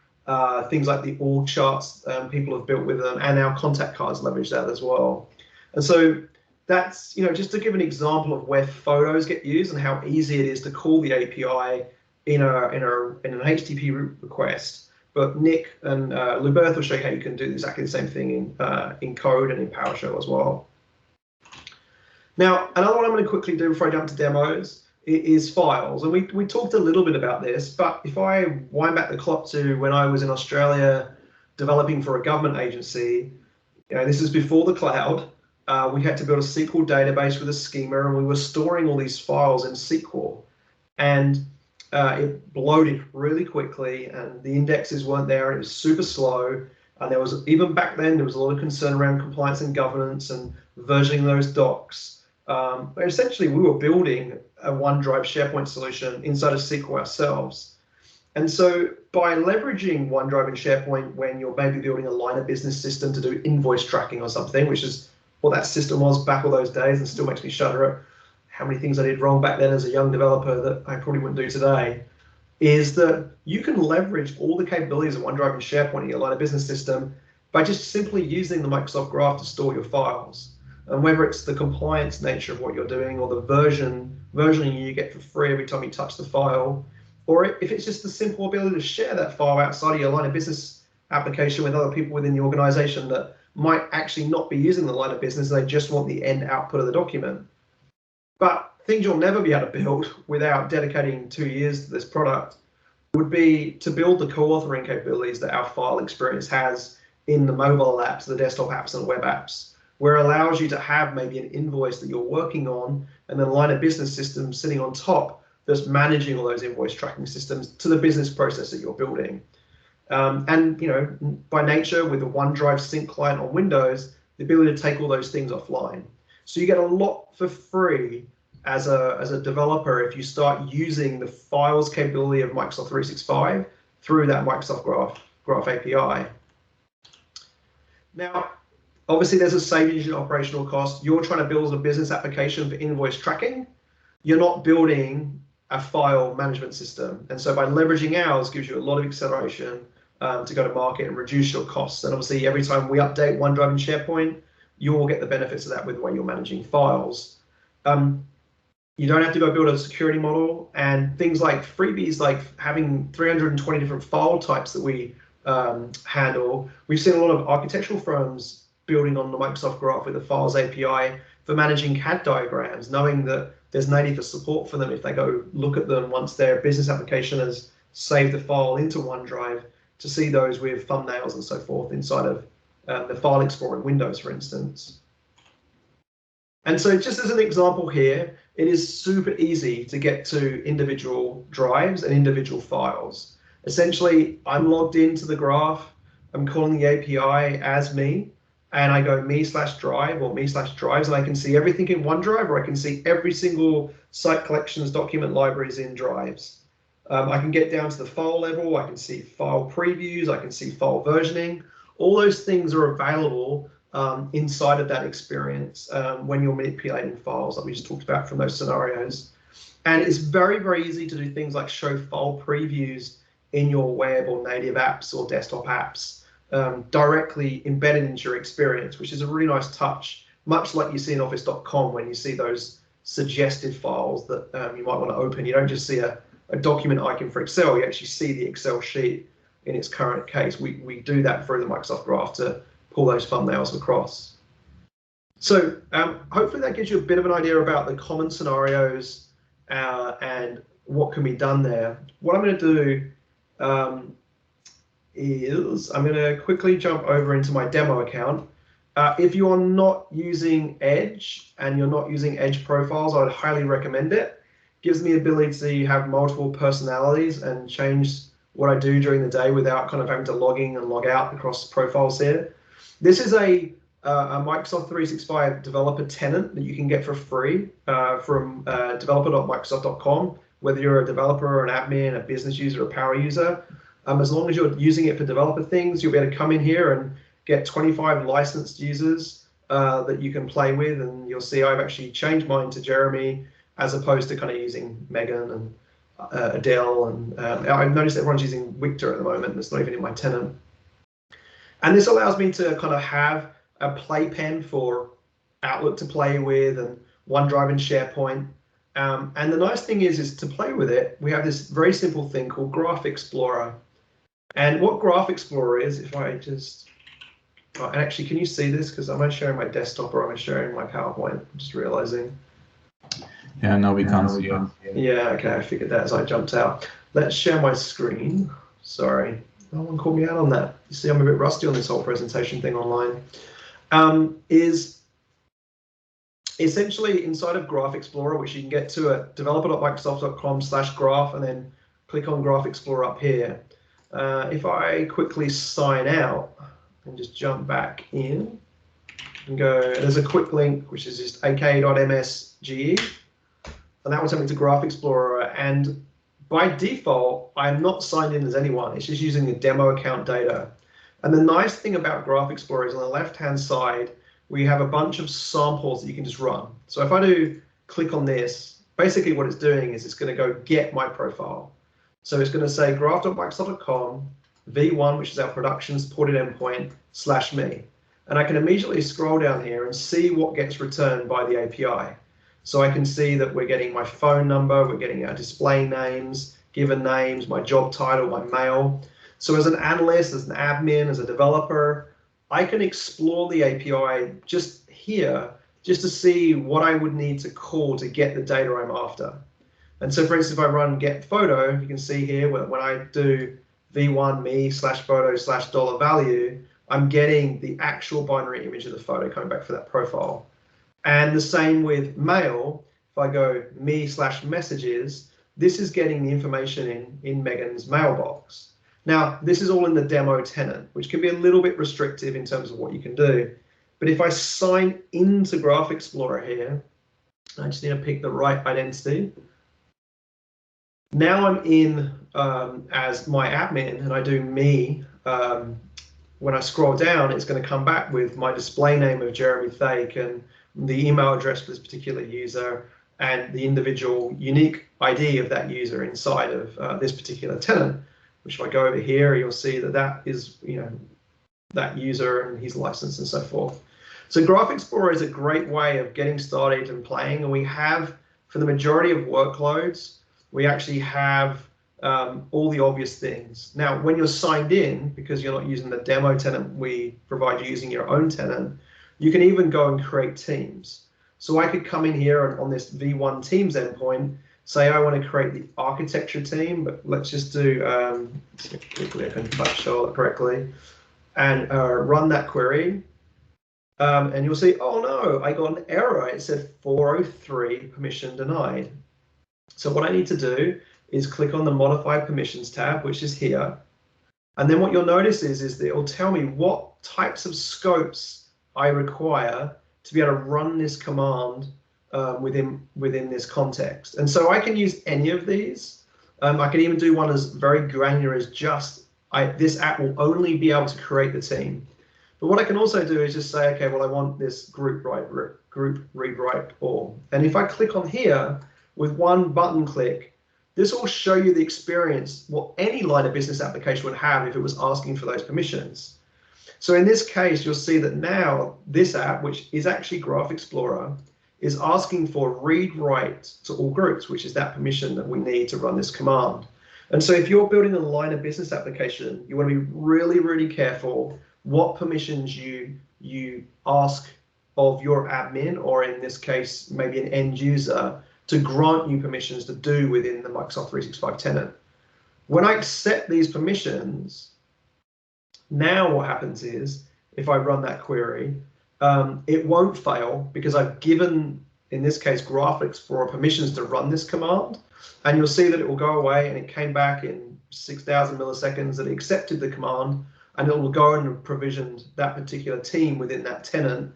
things like the org charts people have built with them, and our contact cards leverage that as well. And so that's, just to give an example of where photos get used and how easy it is to call the API in an HTTP request. But Nik and Luberth will show you how you can do exactly the same thing in code and in PowerShell as well. Now, another one I'm going to quickly do before I jump to demos is files. And we talked a little bit about this, but if I wind back the clock to when I was in Australia developing for a government agency, this is before the cloud. We had to build a SQL database with a schema, and we were storing all these files in SQL. And it bloated really quickly, and the indexes weren't there, and it was super slow. And there was, even back then, there was a lot of concern around compliance and governance and versioning those docs. But essentially, we were building a OneDrive SharePoint solution inside of SQL ourselves. And so by leveraging OneDrive and SharePoint when you're maybe building a line of business system to do invoice tracking or something, which is what that system was back all those days and still makes me shudder at how many things I did wrong back then as a young developer that I probably wouldn't do today, is that you can leverage all the capabilities of OneDrive and SharePoint in your line of business system by just simply using the Microsoft Graph to store your files. And whether it's the compliance nature of what you're doing or the versioning you get for free every time you touch the file, or if it's just the simple ability to share that file outside of your line of business application with other people within the organization that might actually not be using the line of business, they just want the end output of the document. But things you'll never be able to build without dedicating 2 years to this product would be to build the co-authoring capabilities that our file experience has in the mobile apps, the desktop apps and web apps, where it allows you to have maybe an invoice that you're working on and then a line of business system sitting on top that's managing all those invoice tracking systems to the business process that you're building. And by nature, with the OneDrive sync client on Windows, the ability to take all those things offline. So you get a lot for free as a developer if you start using the files capability of Microsoft 365 through that Microsoft Graph API. Now, obviously, there's a savings in operational cost. You're trying to build a business application for invoice tracking. You're not building a file management system. And so by leveraging ours gives you a lot of acceleration to go to market and reduce your costs. And obviously, every time we update OneDrive and SharePoint, you will get the benefits of that with the way you're managing files. You don't have to go build a security model, and things like freebies, like having 320 different file types that we handle. We've seen a lot of architectural firms building on the Microsoft Graph with the Files API for managing CAD diagrams, knowing that there's native support for them if they go look at them once their business application has saved the file into OneDrive, to see those with thumbnails and so forth inside of the File Explorer in Windows, for instance. And so just as an example here, it is super easy to get to individual drives and individual files. Essentially, I'm logged into the graph, I'm calling the API as me, and I go me/drive or me/drives, and I can see everything in OneDrive, or I can see every single site collections document libraries in drives. I can get down to the file level. I can see file previews. I can see file versioning. All those things are available inside of that experience when you're manipulating files, like we just talked about from those scenarios. And it's very, very easy to do things like show file previews in your web or native apps or desktop apps directly embedded into your experience, which is a really nice touch, much like you see in office.com when you see those suggested files that you might want to open. You don't just see a document icon for Excel, you actually see the Excel sheet in its current case. We do that through the Microsoft Graph to pull those thumbnails across. So hopefully that gives you a bit of an idea about the common scenarios and what can be done there. What I'm going to do is I'm going to quickly jump over into my demo account. If you are not using Edge and you're not using Edge profiles, I would highly recommend it. Gives me the ability to have multiple personalities and change what I do during the day without kind of having to log in and log out across profiles here. This is a Microsoft 365 developer tenant that you can get for free from developer.microsoft.com, whether you're a developer or an admin, a business user, a power user. As long as you're using it for developer things, you'll be able to come in here and get 25 licensed users that you can play with. And you'll see I've actually changed mine to Jeremy, as opposed to kind of using Megan and Adele, and I've noticed everyone's using Victor at the moment, and it's not even in my tenant. And this allows me to kind of have a playpen for Outlook to play with, and OneDrive and SharePoint. And the nice thing is to play with it, we have this very simple thing called Graph Explorer. And what Graph Explorer is, if I just, and actually, can you see this? Because am I sharing my desktop or am I sharing my PowerPoint? I'm just realizing. Yeah, no, we can't see you. Yeah, okay, I figured that as I jumped out. Let's share my screen. Sorry, no one called me out on that. You see, I'm a bit rusty on this whole presentation thing online. Is essentially inside of Graph Explorer, which you can get to at developer.microsoft.com/graph, and then click on Graph Explorer up here. If I quickly sign out and just jump back in and go, there's a quick link, which is just aka.msge. And that will take me to Graph Explorer. And by default, I'm not signed in as anyone. It's just using the demo account data. And the nice thing about Graph Explorer is on the left-hand side, we have a bunch of samples that you can just run. So if I do click on this, basically what it's doing is it's going to go get my profile. So it's going to say graph.microsoft.com, v1, which is our production supported endpoint, /me. And I can immediately scroll down here and see what gets returned by the API. So I can see that we're getting my phone number, we're getting our display names, given names, my job title, my mail. So as an analyst, as an admin, as a developer, I can explore the API just here, just to see what I would need to call to get the data I'm after. And so for instance, if I run get photo, you can see here when I do v1 me/photo/$value, I'm getting the actual binary image of the photo coming back for that profile. And the same with mail. If I go me/messages, this is getting the information in Megan's mailbox. Now, this is all in the demo tenant, which can be a little bit restrictive in terms of what you can do. But if I sign into Graph Explorer here, I just need to pick the right identity. Now I'm in as my admin, and I do me. When I scroll down, it's going to come back with my display name of Jeremy Thake and the email address for this particular user and the individual unique ID of that user inside of this particular tenant. Which if I go over here, you'll see that that is, that user and his license and so forth. So Graph Explorer is a great way of getting started and playing. And we have, for the majority of workloads, we actually have all the obvious things. Now, when you're signed in, because you're not using the demo tenant, we provide you using your own tenant, you can even go and create teams. So I could come in here and on this v1 Teams endpoint, say I want to create the architecture team, but let's just do, quickly I can PowerShell it correctly, and run that query. And you'll see, oh no, I got an error. It said 403 permission denied. So what I need to do is click on the Modify Permissions tab, which is here. And then what you'll notice is that it will tell me what types of scopes I require to be able to run this command within this context. And so I can use any of these. I can even do one as very granular as just this app will only be able to create the team. But what I can also do is just say, okay, well, I want this group read write all. And if I click on here with one button click, this will show you the experience what any line of business application would have if it was asking for those permissions. So in this case, you'll see that now this app, which is actually Graph Explorer, is asking for read write to all groups, which is that permission that we need to run this command. And so if you're building a line of business application, you want to be really, really careful what permissions you ask of your admin, or in this case, maybe an end user, to grant you permissions to do within the Microsoft 365 tenant. When I accept these permissions, now what happens is, if I run that query, it won't fail because I've given, in this case, Graph Explorer permissions to run this command. And you'll see that it will go away, and it came back in 6,000 milliseconds that it accepted the command, and it will go and provisioned that particular team within that tenant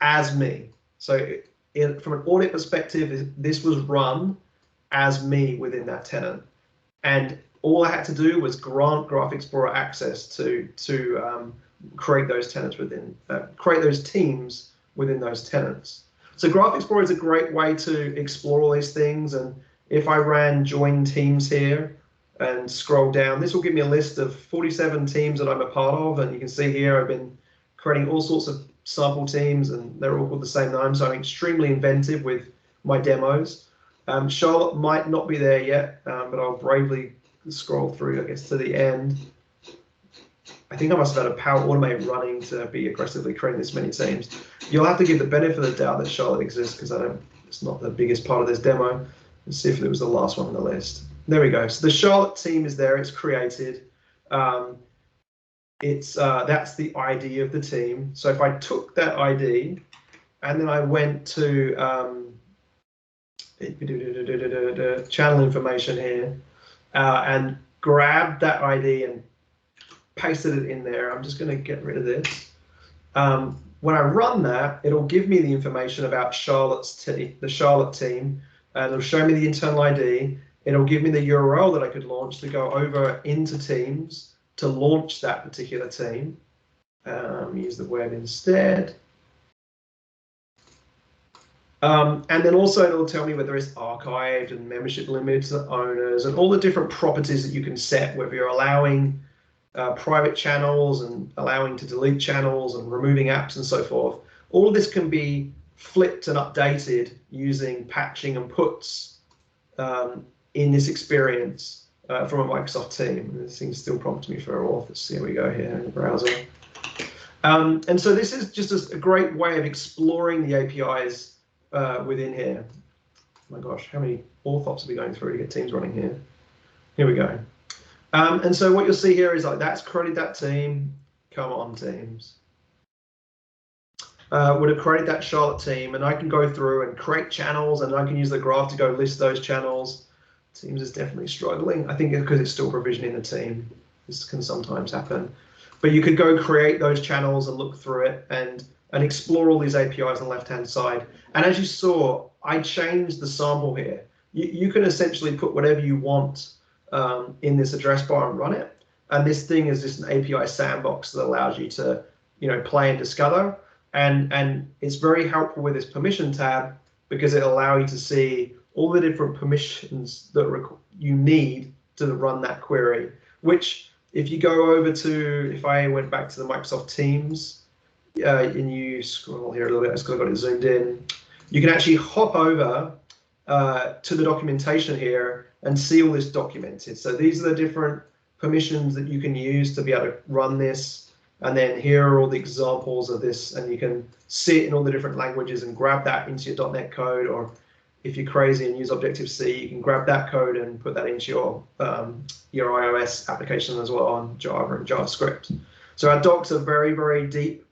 as me. So from an audit perspective, this was run as me within that tenant. And all I had to do was grant Graph Explorer access to create those tenants within, create those teams within those tenants. So Graph Explorer is a great way to explore all these things. And if I ran join teams here and scroll down, this will give me a list of 47 teams that I'm a part of. And you can see here I've been creating all sorts of sample teams, and they're all called the same name. So I'm extremely inventive with my demos. Charlotte might not be there yet, but I'll bravely scroll through, I guess, to the end. I think I must have had a Power Automate running to be aggressively creating this many teams. You'll have to give the benefit of the doubt that Charlotte exists, because it's not the biggest part of this demo. Let's see if it was the last one on the list. There we go. So the Charlotte team is there. It's created. That's the ID of the team. So if I took that ID and then I went to channel information here and grabbed that ID and pasted it in there, I'm just going to get rid of this. When I run that, it'll give me the information about the Charlotte team, and it'll show me the internal ID. It'll give me the URL that I could launch to go over into Teams to launch that particular team. Use the web instead. And then also it'll tell me whether it's archived and membership limits and owners and all the different properties that you can set, whether you're allowing private channels and allowing to delete channels and removing apps and so forth. All of this can be flipped and updated using patching and puts in this experience from a Microsoft team. This thing still prompts me for auth. Let's see how we go here in the browser. And so this is just a great way of exploring the APIs within here. Oh my gosh, how many auth ops are we going through to get Teams running here? Here we go. And so what you'll see here is like that's created that team. Come on, Teams. Would have created that Charlotte team, and I can go through and create channels, and I can use the graph to go list those channels. Teams is definitely struggling. I think because it's still provisioning the team. This can sometimes happen. But you could go create those channels and look through it and explore all these APIs on the left-hand side. And as you saw, I changed the sample here. You can essentially put whatever you want in this address bar and run it. And this thing is just an API sandbox that allows you to, play and discover. And it's very helpful with this permission tab because it'll allow you to see all the different permissions that you need to run that query, which if you go over to, if I went back to the Microsoft Teams and you scroll here a little bit, I've got it zoomed in, you can actually hop over to the documentation here and see all this documented. So these are the different permissions that you can use to be able to run this. And then here are all the examples of this, and you can see it in all the different languages and grab that into your .NET code, or if you're crazy and use Objective-C, you can grab that code and put that into your iOS application as well on Java and JavaScript. So our docs are very, very deep,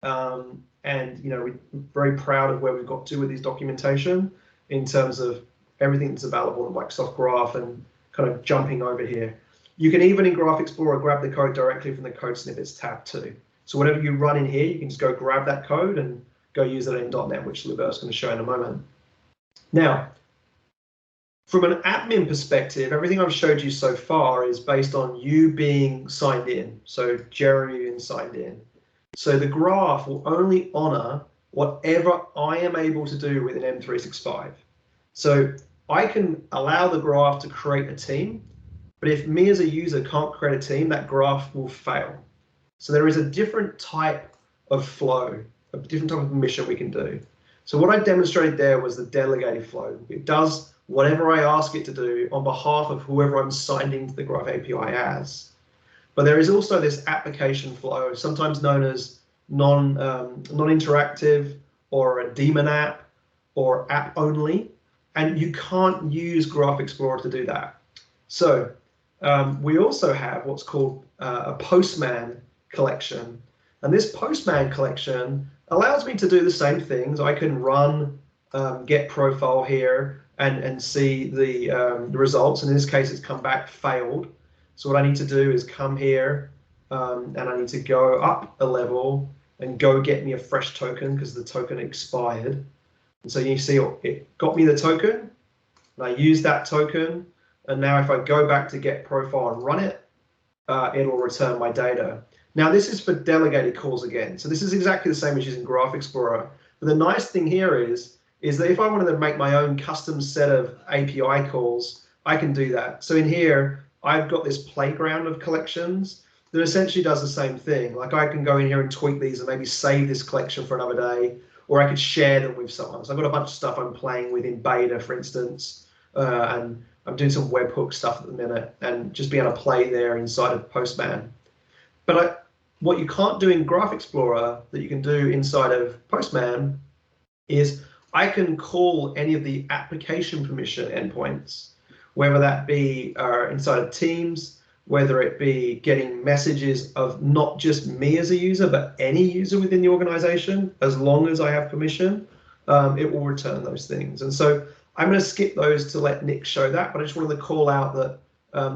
and we're very proud of where we've got to with these documentation in terms of everything that's available in Microsoft Graph and kind of jumping over here. You can even in Graph Explorer grab the code directly from the code snippets tab too. So whatever you run in here, you can just go grab that code and go use it in .NET, which Luberth's going to show in a moment. Now, from an admin perspective, everything I've showed you so far is based on you being signed in. So Jeremy being signed in. So the graph will only honor whatever I am able to do within M365. So I can allow the graph to create a team, but if me as a user can't create a team, that graph will fail. So there is a different type of flow, a different type of permission we can do. So what I demonstrated there was the delegated flow. It does whatever I ask it to do on behalf of whoever I'm signed into the Graph API as. But there is also this application flow, sometimes known as non-interactive or a daemon app or app only, and you can't use Graph Explorer to do that. So we also have what's called a Postman collection, and this Postman collection allows me to do the same things. I can run get profile here and see the results. And in this case, it's come back failed. So what I need to do is come here and I need to go up a level and go get me a fresh token because the token expired. And so you see it got me the token, and I use that token. And now if I go back to get profile and run it, it'll return my data. Now this is for delegated calls again. So this is exactly the same as using Graph Explorer. But the nice thing here is that if I wanted to make my own custom set of API calls, I can do that. So in here, I've got this playground of collections that essentially does the same thing. Like I can go in here and tweak these and maybe save this collection for another day, or I could share them with someone. So I've got a bunch of stuff I'm playing with in beta, for instance, and I'm doing some webhook stuff at the minute and just be able to play there inside of Postman. But what you can't do in Graph Explorer that you can do inside of Postman is I can call any of the application permission endpoints, whether that be inside of Teams, whether it be getting messages of not just me as a user, but any user within the organization, as long as I have permission, it will return those things. And so I'm going to skip those to let Nik show that, but I just wanted to call out that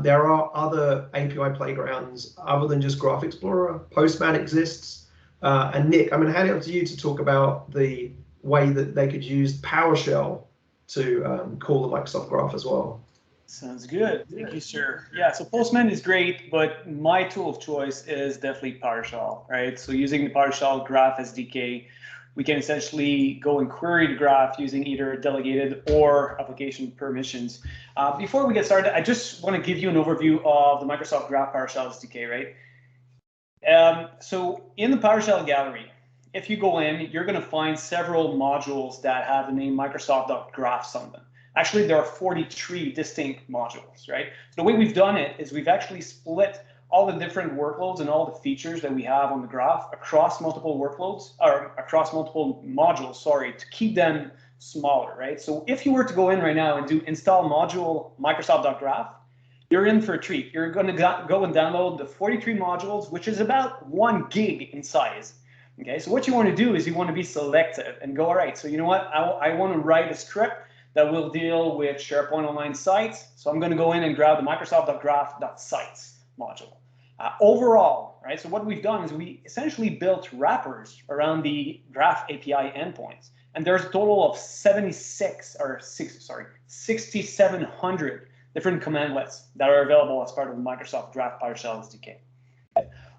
there are other API playgrounds other than just Graph Explorer. Postman exists. And Nik, I'm going to hand it up to you to talk about the way that they could use PowerShell to call the Microsoft Graph as well. Sounds good. Thank you, sir. Yeah, so Postman is great, but my tool of choice is definitely PowerShell, right? So using the PowerShell Graph SDK, we can essentially go and query the graph using either delegated or application permissions. Before we get started, I just want to give you an overview of the Microsoft Graph PowerShell SDK, right? So in the PowerShell Gallery, if you go in, you're going to find several modules that have the name Microsoft.graphs on them. Actually, there are 43 distinct modules, right? So the way we've done it is we've actually split all the different workloads and all the features that we have on the graph across multiple workloads, or across multiple modules, sorry, to keep them smaller, right? So if you were to go in right now and do install module Microsoft.graph, you're in for a treat. You're going to go and download the 43 modules, which is about 1 gig in size. Okay, so what you want to do is you want to be selective and go, all right, so you know what, I want to write a script that will deal with SharePoint Online Sites. So I'm going to go in and grab the Microsoft.graph.sites module. Overall, right, so what we've done is we essentially built wrappers around the Graph API endpoints. And there's a total of 6,700 different commandlets that are available as part of the Microsoft Graph PowerShell SDK.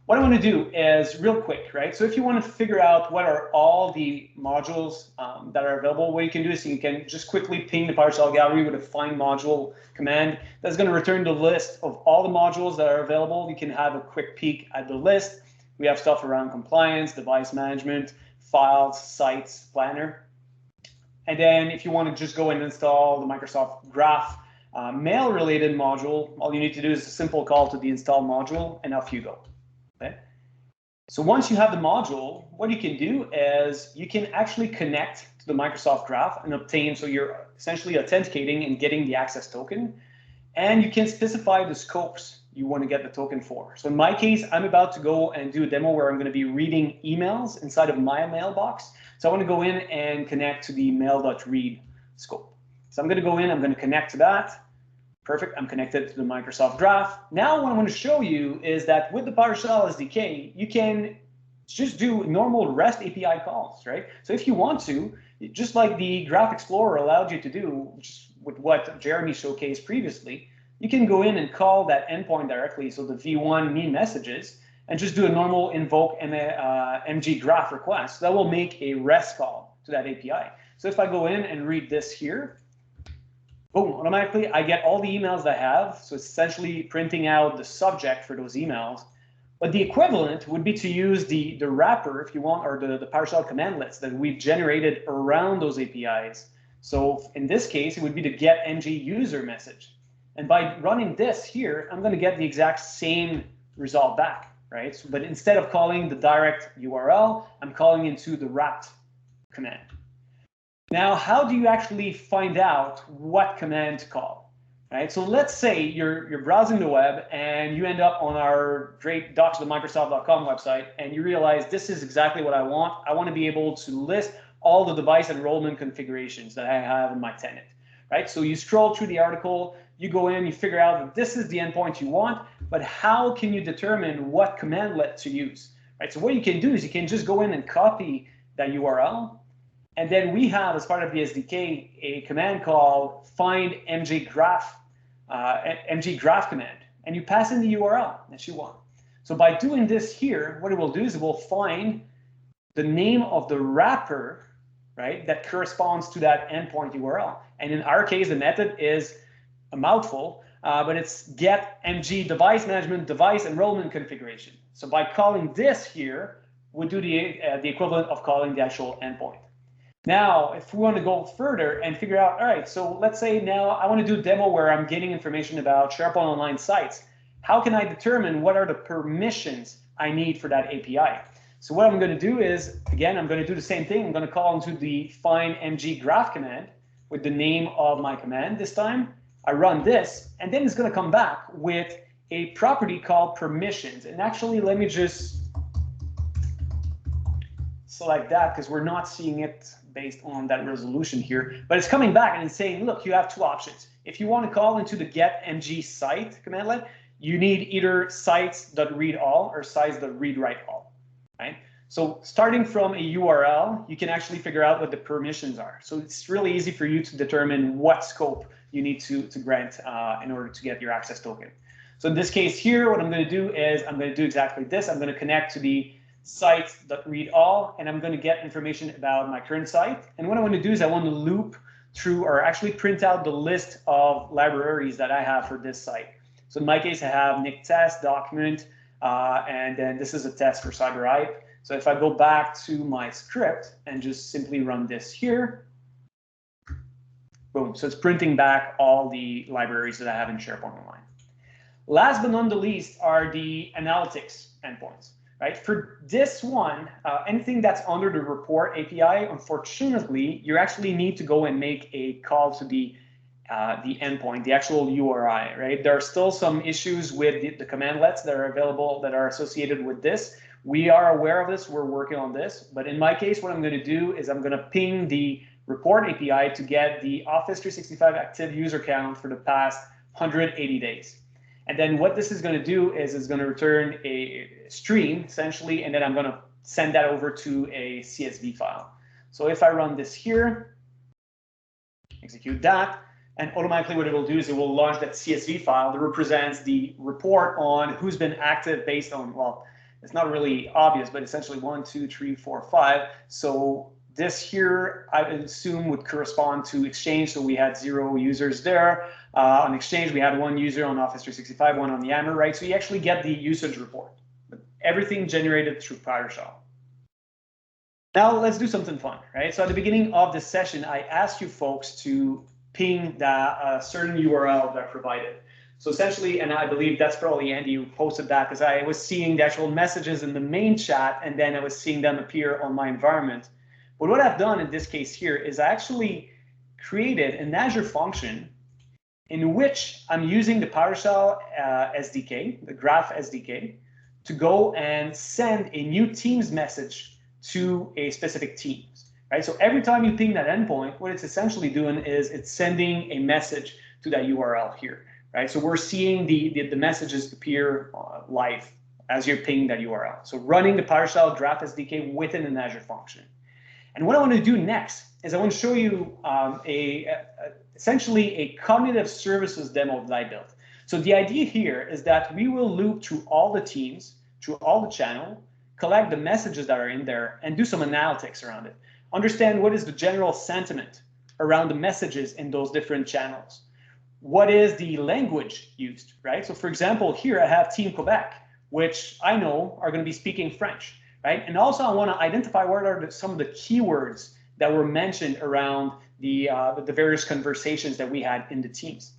What I want to do is real quick, right? So if you want to figure out what are all the modules that are available, what you can do is you can just quickly ping the PowerShell Gallery with a find module command. That's going to return the list of all the modules that are available. You can have a quick peek at the list. We have stuff around compliance, device management, files, sites, planner. And then if you want to just go and install the Microsoft Graph mail-related module, all you need to do is a simple call to the install module, and off you go. Okay. So once you have the module, what you can do is you can actually connect to the Microsoft Graph and obtain, so you're essentially authenticating and getting the access token, and you can specify the scopes you want to get the token for. So in my case, I'm about to go and do a demo where I'm going to be reading emails inside of my mailbox. So I want to go in and connect to the mail.read scope. So I'm going to go in, I'm going to connect to that. Perfect, I'm connected to the Microsoft Graph. Now what I want to show you is that with the PowerShell SDK, you can just do normal REST API calls, right? So if you want to, just like the Graph Explorer allowed you to do, just with what Jeremy showcased previously, you can go in and call that endpoint directly, so the v1 me messages, and just do a normal invoke mg graph request. That will make a REST call to that API. So if I go in and read this here, boom, automatically I get all the emails that I have. So it's essentially printing out the subject for those emails. But the equivalent would be to use the wrapper, if you want, or the PowerShell commandlets that we've generated around those APIs. So in this case, it would be the get ng user message. And by running this here, I'm going to get the exact same result back, right? So, but instead of calling the direct URL, I'm calling into the wrapped command. Now, how do you actually find out what command to call? Right, so let's say you're browsing the web and you end up on our great docs.microsoft.com website and you realize this is exactly what I want. I want to be able to list all the device enrollment configurations that I have in my tenant. Right, so you scroll through the article, you go in, you figure out that this is the endpoint you want, but how can you determine what commandlet to use? Right, so what you can do is you can just go in and copy that URL. And then we have, as part of the SDK, a command called find mg graph command, and you pass in the URL that you want. So by doing this here, what it will do is it will find the name of the wrapper, right, that corresponds to that endpoint URL. And in our case, the method is a mouthful, but it's get mg device management device enrollment configuration. So by calling this here, we do the equivalent of calling the actual endpoint. Now, if we want to go further and figure out, all right, so let's say now I want to do a demo where I'm getting information about SharePoint Online sites. How can I determine what are the permissions I need for that API? So what I'm going to do is, again, I'm going to do the same thing. I'm going to call into the find mg graph command with the name of my command this time. I run this, and then it's going to come back with a property called permissions. And actually, let me just select that because we're not seeing it based on that resolution here, but it's coming back and it's saying, look, you have two options. If you want to call into the get mg site commandlet, you need either sites.readAll or sites.readWriteAll, right? So starting from a URL, you can actually figure out what the permissions are. So it's really easy for you to determine what scope you need to grant in order to get your access token. So in this case here, what I'm going to do is I'm going to do exactly this. I'm going to connect to the sites.readAll, and I'm going to get information about my current site. And what I want to do is I want to loop through, or actually print out the list of libraries that I have for this site. So in my case, I have Nik test document, and then this is a test for CyberHype. So if I go back to my script and just simply run this here, boom. So it's printing back all the libraries that I have in SharePoint Online. Last but not the least are the analytics endpoints. Right, for this one, anything that's under the report API, unfortunately, you actually need to go and make a call to the endpoint, the actual URI. Right, there are still some issues with the commandlets that are available that are associated with this. We are aware of this. We're working on this. But in my case, what I'm going to do is I'm going to ping the report API to get the Office 365 active user count for the past 180 days. And then what this is going to do is it's going to return a stream, essentially, and then I'm going to send that over to a CSV file. So if I run this here, execute that, and automatically what it will do is it will launch that CSV file that represents the report on who's been active based on, well, it's not really obvious, but essentially 1, 2, 3, 4, 5. So this here, I assume, would correspond to Exchange. So we had 0 users there. On Exchange, we had 1 user on Office 365, 1 on Yammer, right? So you actually get the usage report. But everything generated through PowerShell. Now let's do something fun, right? So at the beginning of this session, I asked you folks to ping that certain URL that I provided. So essentially, and I believe that's probably Andy who posted that, because I was seeing the actual messages in the main chat, and then I was seeing them appear on my environment. But what I've done in this case here is I actually created an Azure function in which I'm using the PowerShell SDK, the Graph SDK, to go and send a new Teams message to a specific Teams, right? So every time you ping that endpoint, what it's essentially doing is it's sending a message to that URL here, right? So we're seeing the messages appear live as you're pinging that URL. So running the PowerShell Graph SDK within an Azure function. And what I want to do next is I want to show you essentially a cognitive services demo that I built. So the idea here is that we will loop through all the teams, through all the channel, collect the messages that are in there, and do some analytics around it. Understand what is the general sentiment around the messages in those different channels. What is the language used, right? So for example, here I have Team Quebec, which I know are going to be speaking French, right? And also I want to identify what are some of the keywords that were mentioned around the various conversations that we had in the teams.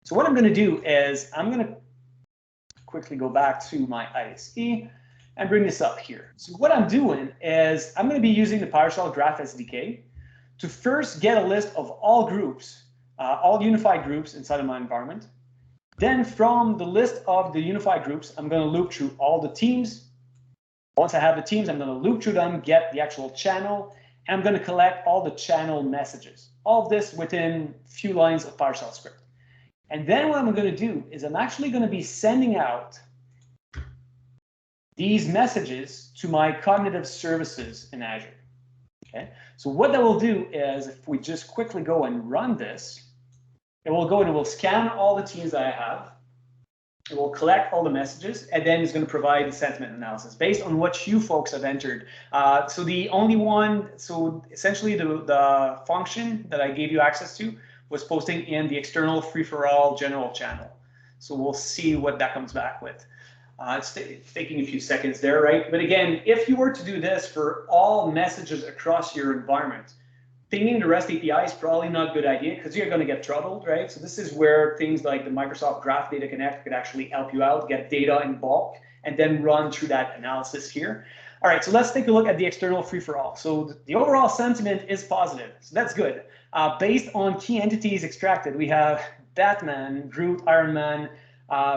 So what I'm going to do is I'm going to quickly go back to my ISE and bring this up here. So what I'm doing is I'm going to be using the PowerShell Graph SDK to first get a list of all groups, all unified groups inside of my environment. Then from the list of the unified groups, I'm going to loop through all the teams. Once I have the teams, I'm going to loop through them, get the actual channel, and I'm going to collect all the channel messages. All of this within a few lines of PowerShell script. And then what I'm going to do is I'm actually going to be sending out these messages to my cognitive services in Azure. Okay, so what that will do is if we just quickly go and run this, it will go and it will scan all the teams that I have. It will collect all the messages, and then it's going to provide the sentiment analysis based on what you folks have entered. So the only one, so essentially the function that I gave you access to was posting in the external free-for-all general channel. So we'll see what that comes back with. It's taking a few seconds there, right? But again, if you were to do this for all messages across your environment, pinging the REST API is probably not a good idea because you're going to get troubled, right? So this is where things like the Microsoft Graph Data Connect could actually help you out, get data in bulk, and then run through that analysis here. All right, so let's take a look at the external free-for-all. So the overall sentiment is positive, so that's good. Based on key entities extracted, we have Batman, Groot, Iron Man,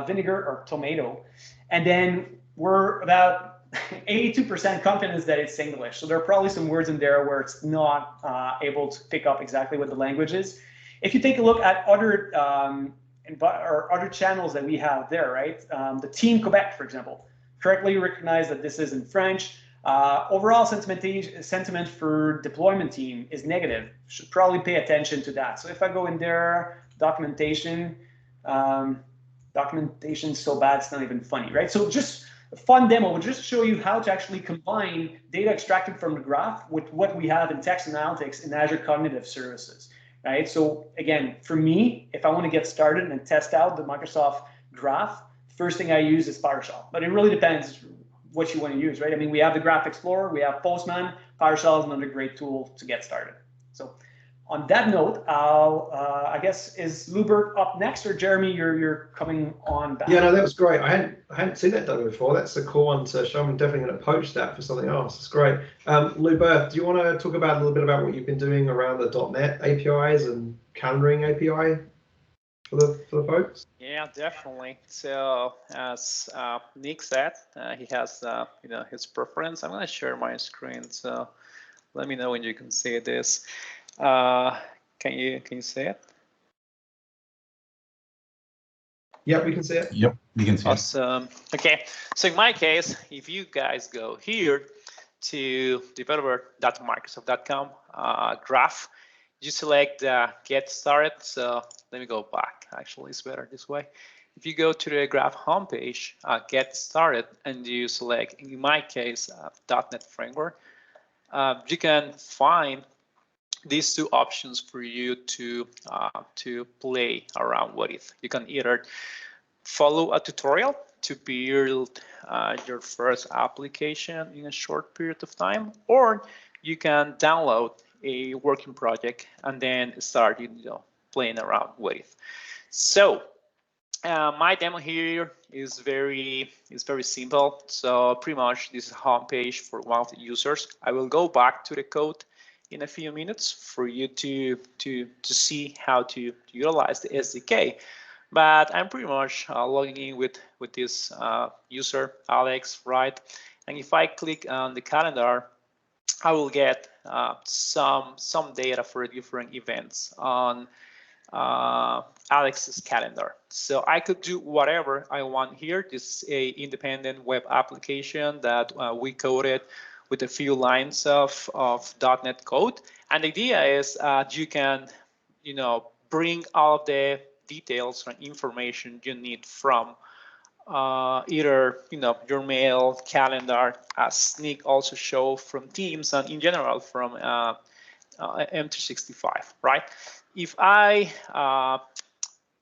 Vinegar or Tomato, and then we're about 82% confidence that it's English. So there are probably some words in there where it's not able to pick up exactly what the language is. If you take a look at other other channels that we have there, right? The Team Quebec, for example, correctly recognize that this is in French. Overall sentiment for deployment team is negative. Should probably pay attention to that. So if I go in there, documentation so bad it's not even funny, right? So just a fun demo will just show you how to actually combine data extracted from the graph with what we have in text analytics in Azure Cognitive Services, right? So again, for me, if I want to get started and test out the Microsoft Graph, first thing I use is PowerShell, but it really depends what you want to use, right? I mean, we have the Graph Explorer, we have Postman, PowerShell is another great tool to get started. So on that note, I guess, is Luberth up next, or Jeremy, you're coming on back? Yeah, no, that was great. I hadn't seen that done before. That's a cool one to show. I'm definitely going to poach that for something else. It's great. Luberth, do you want to talk about a little bit about what you've been doing around the .NET APIs and calendaring API for the folks? Yeah, definitely. So as Nik said, he has his preference. I'm going to share my screen. So let me know when you can see this. Can you see it? Yep, we can see it. Yep, we can see awesome. Okay, so in my case, if you guys go here to developer.microsoft.com graph, you select get started. So let me go back. Actually, it's better this way. If you go to the graph homepage, get started, and you select, in my case, .NET Framework, you can find these two options for you to play around with. You can either follow a tutorial to build your first application in a short period of time, or you can download a working project and then start playing around with. So my demo here is very simple. So pretty much this is a homepage for one of the users. I will go back to the code in a few minutes for you to see how to utilize the SDK. But I'm pretty much logging in with this user, Alex, right? And if I click on the calendar, I will get some data for different events on Alex's calendar. So I could do whatever I want here. This is a independent web application that we coded with a few lines of .NET code. And the idea is you can, bring all of the details and information you need from either, your mail, calendar, as Nik also showed, from Teams, and in general from M365, right? If I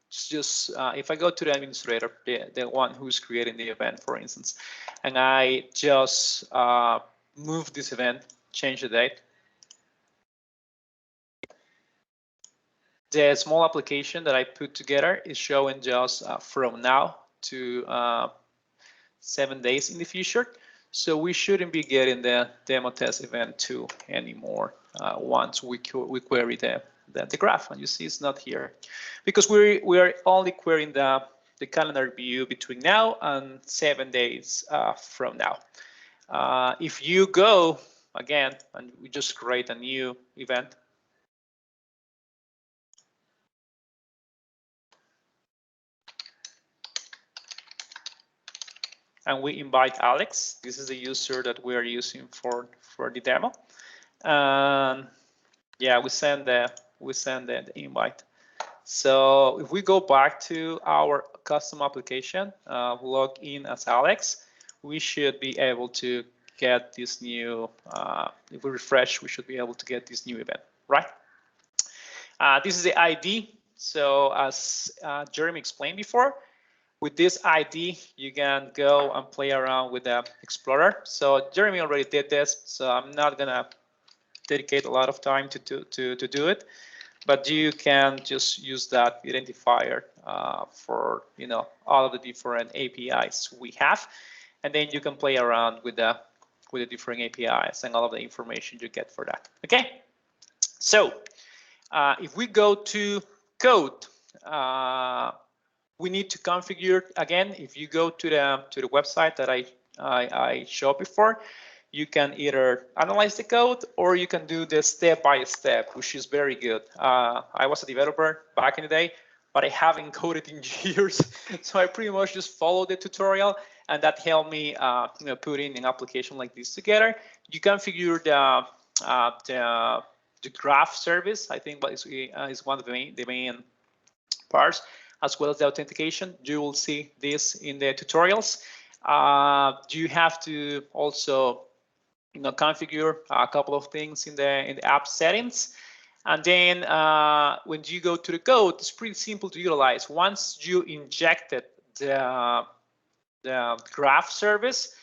if I go to the administrator, the one who's creating the event, for instance, and I just move this event, change the date, the small application that I put together is showing just from now to 7 days in the future. So we shouldn't be getting the demo test event 2 anymore once we query the graph. And you see it's not here because we are only querying the calendar view between now and 7 days from now. If you go again and we just create a new event, and we invite Alex. This is the user that we are using for the demo. And yeah, we send the invite. So if we go back to our custom application, log in as Alex, we should be able to get this new. If we refresh, we should be able to get this new event, right? This is the ID. So as Jeremy explained before, with this ID, you can go and play around with the Explorer. So Jeremy already did this, so I'm not gonna dedicate a lot of time to do it, but you can just use that identifier for all of the different APIs we have, and then you can play around with the different APIs and all of the information you get for that. Okay, so if we go to code. We need to configure again. If you go to the website that I showed before, you can either analyze the code or you can do the step-by-step, which is very good. I was a developer back in the day, but I haven't coded in years, so I pretty much just followed the tutorial, and that helped me putting an application like this together. You configure the graph service. I think is one of the main parts, as well as the authentication. You will see this in the tutorials. You have to also configure a couple of things in the app settings. And then when you go to the code, it's pretty simple to utilize. Once you injected the graph service,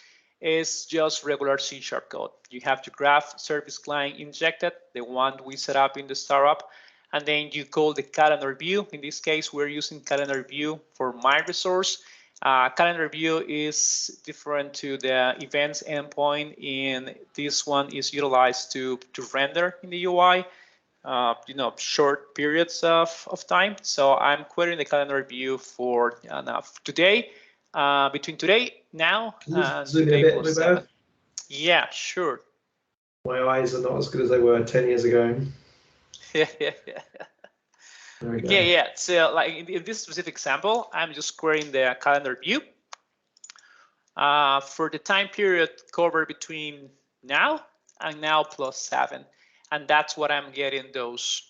is just regular C# code. You have the graph service client injected, the one we set up in the startup, and then you call the calendar view. In this case, we're using calendar view for my resource. Calendar view is different to the events endpoint, and this one is utilized to render in the UI, short periods of time. So I'm querying the calendar view for today, between today, now, and today plus 7. Yeah, sure. My eyes are not as good as they were 10 years ago. Yeah. So like in this specific example, I'm just querying the calendar view for the time period covered between now and now plus 7, and that's what I'm getting those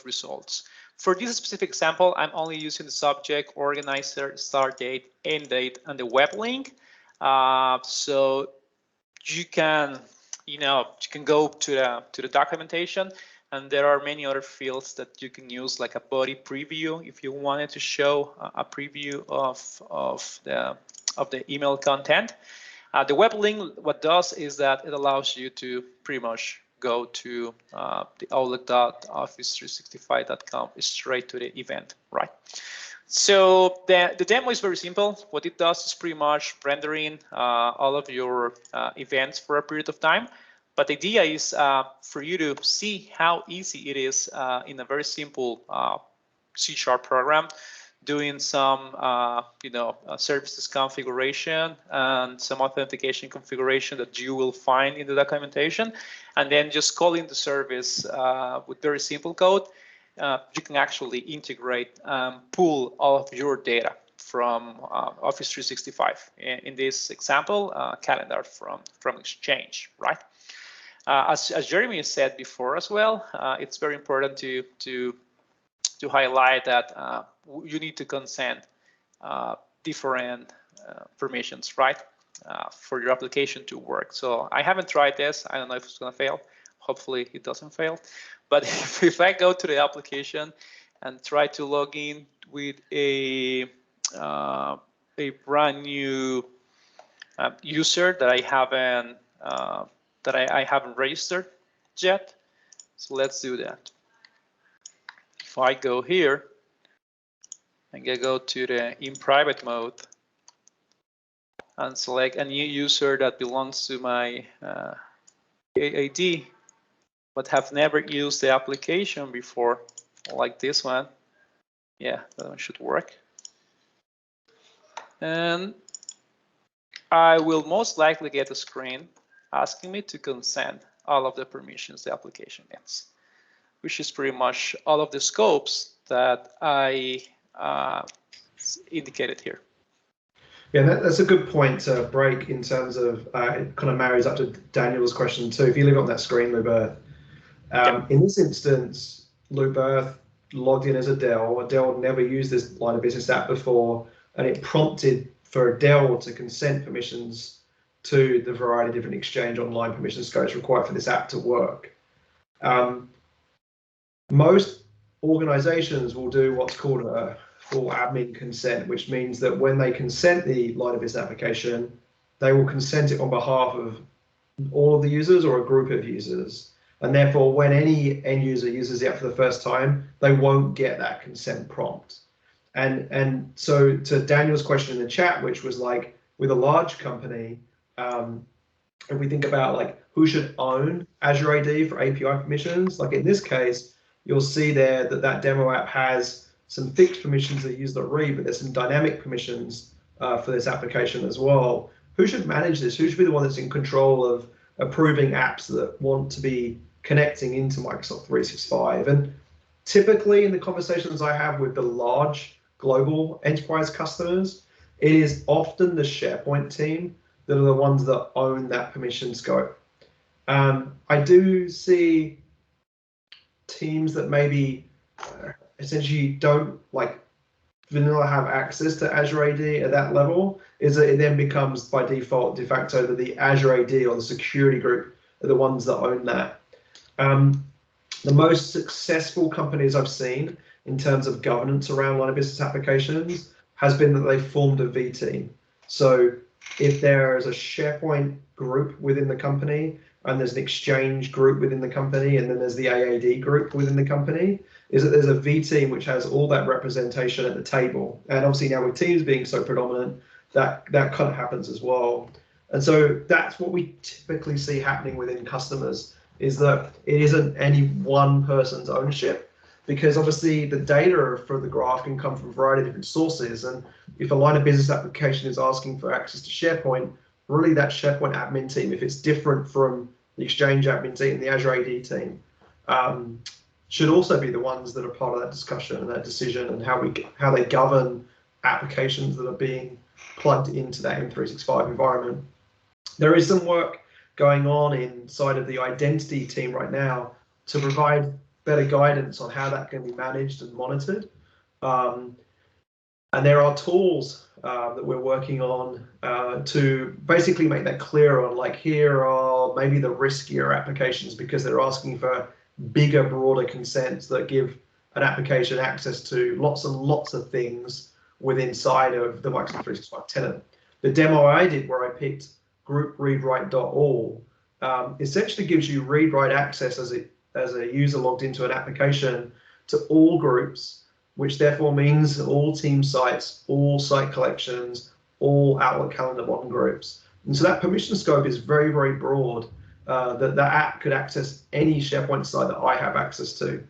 results. For this specific example, I'm only using the subject, organizer, start date, end date, and the web link. So you can go to the documentation, and there are many other fields that you can use, like a body preview if you wanted to show a preview of the email content. The web link, what does is that it allows you to pretty much go to the outlook.office365.com straight to the event, right? So the demo is very simple. What it does is pretty much rendering all of your events for a period of time. But the idea is for you to see how easy it is in a very simple C# program, doing some services configuration and some authentication configuration that you will find in the documentation, and then just calling the service with very simple code. you can actually integrate, pull all of your data from Office 365. In this example, calendar from Exchange, right? As Jeremy said before as well, it's very important to highlight that you need to consent different permissions, right, for your application to work. So I haven't tried this. I don't know if it's going to fail. Hopefully it doesn't fail. But if I go to the application and try to log in with a brand new user that I haven't registered yet, so let's do that. If I go here and go to the in private mode and select a new user that belongs to my AAD, but have never used the application before, like this one, yeah, that one should work. And I will most likely get a screen asking me to consent all of the permissions the application gets, which is pretty much all of the scopes that I indicated here. Yeah, that's a good point to break in terms of it kind of marries up to Daniel's question too. If you look on that screen, Luberth, in this instance, Luberth logged in as Adele. Adele never used this line of business app before, and it prompted for Adele to consent permissions to the variety of different Exchange Online permission scopes required for this app to work. Most organizations will do what's called a full admin consent, which means that when they consent the line of business application, they will consent it on behalf of all of the users or a group of users. And therefore, when any end user uses the app for the first time, they won't get that consent prompt. And so to Daniel's question in the chat, which was like, with a large company, if we think about like who should own Azure AD for API permissions, like in this case, you'll see there that that demo app has some fixed permissions that use the read, but there's some dynamic permissions for this application as well. Who should manage this? Who should be the one that's in control of approving apps that want to be connecting into Microsoft 365? And typically in the conversations I have with the large global enterprise customers, it is often the SharePoint team that are the ones that own that permission scope. I do see teams that maybe essentially don't like vanilla have access to Azure AD at that level, is that it then becomes by default de facto that the Azure AD or the security group are the ones that own that. The most successful companies I've seen in terms of governance around line of business applications has been that they formed a V team. So if there is a SharePoint group within the company, and there's an Exchange group within the company, and then there's the AAD group within the company, is that there's a V team which has all that representation at the table. And obviously now with Teams being so predominant, that kind of happens as well. And so that's what we typically see happening within customers, is that it isn't any one person's ownership, because obviously the data for the graph can come from a variety of different sources. And if a line of business application is asking for access to SharePoint, really that SharePoint admin team, if it's different from the Exchange admin team and the Azure AD team, should also be the ones that are part of that discussion and that decision, and how they govern applications that are being plugged into that M365 environment. There is some work going on inside of the identity team right now to provide better guidance on how that can be managed and monitored. And there are tools that we're working on to basically make that clearer on, like, here are maybe the riskier applications because they're asking for bigger, broader consents that give an application access to lots and lots of things within inside of the Microsoft 365 tenant. The demo I did where I picked group readwrite.all essentially gives you read-write access as a user logged into an application to all groups, which therefore means all team sites, all site collections, all Outlook Calendar One groups. And so that permission scope is very, very broad, that app could access any SharePoint site that I have access to.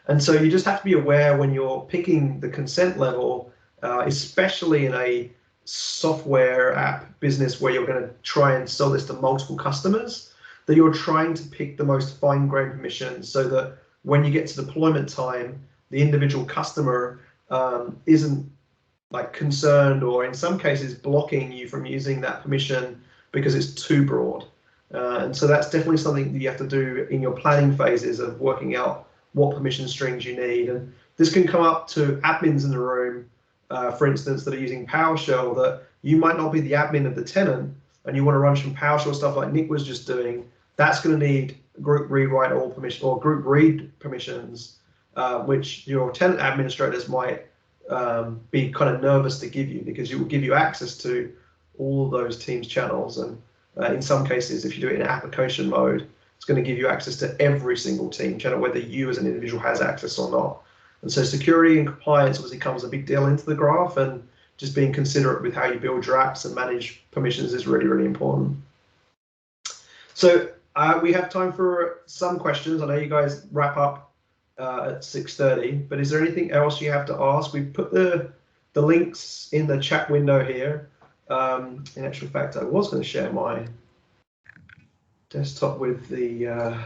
And so you just have to be aware when you're picking the consent level, especially in a software app business where you're going to try and sell this to multiple customers, that you're trying to pick the most fine-grained permissions so that when you get to deployment time, the individual customer isn't like concerned, or in some cases blocking you from using that permission because it's too broad. And so that's definitely something that you have to do in your planning phases of working out what permission strings you need. And this can come up to admins in the room, for instance, that are using PowerShell, that you might not be the admin of the tenant and you want to run some PowerShell stuff like Nik was just doing. That's going to need group rewrite all permission or group read permissions, which your tenant administrators might be kind of nervous to give you, because it will give you access to all of those Teams channels. And in some cases, if you do it in application mode, it's going to give you access to every single team channel, whether you as an individual has access or not. And so security and compliance obviously comes a big deal into the graph, and just being considerate with how you build your apps and manage permissions is really, really important. So we have time for some questions. I know you guys wrap up at 6:30, but is there anything else you have to ask? We've put the links in the chat window here. In actual fact, I was going to share my desktop with the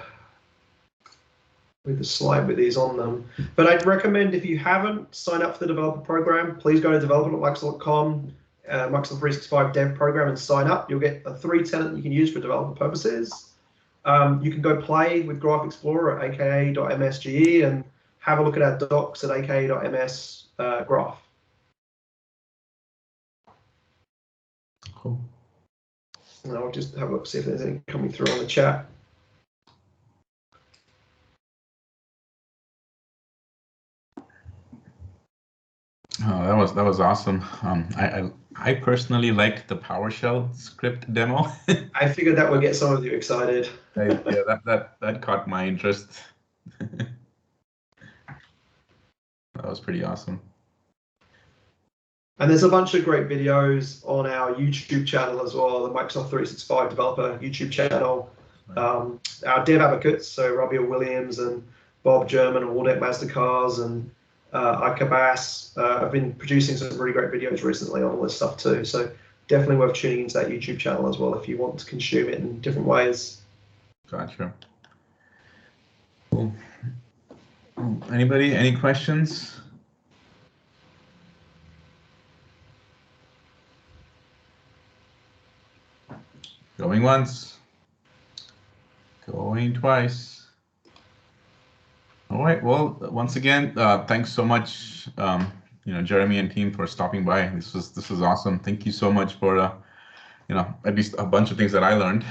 slide with these on them. But I'd recommend, if you haven't signed up for the developer program, please go to developer.microsoft.com, Microsoft 365 Dev Program, and sign up. You'll get a free tenant you can use for developer purposes. You can go play with Graph Explorer at aka.msge and have a look at our docs at aka.ms graph. Cool. And I'll just have a look, see if there's anything coming through on the chat. Oh, that was awesome. I personally liked the PowerShell script demo. I figured that would get some of you excited. Yeah, that caught my interest. That was pretty awesome. And there's a bunch of great videos on our YouTube channel as well, the Microsoft 365 developer YouTube channel. Our dev advocates, so Rabia Williams and Bob German and Waldeck Mastercars and Ika Bass have been producing some really great videos recently on all this stuff too. So definitely worth tuning into that YouTube channel as well if you want to consume it in different ways. Gotcha. Cool. Anybody, any questions? Going once, going twice. All right. Well, once again, thanks so much, Jeremy and team, for stopping by. This was awesome. Thank you so much for at least a bunch of things that I learned.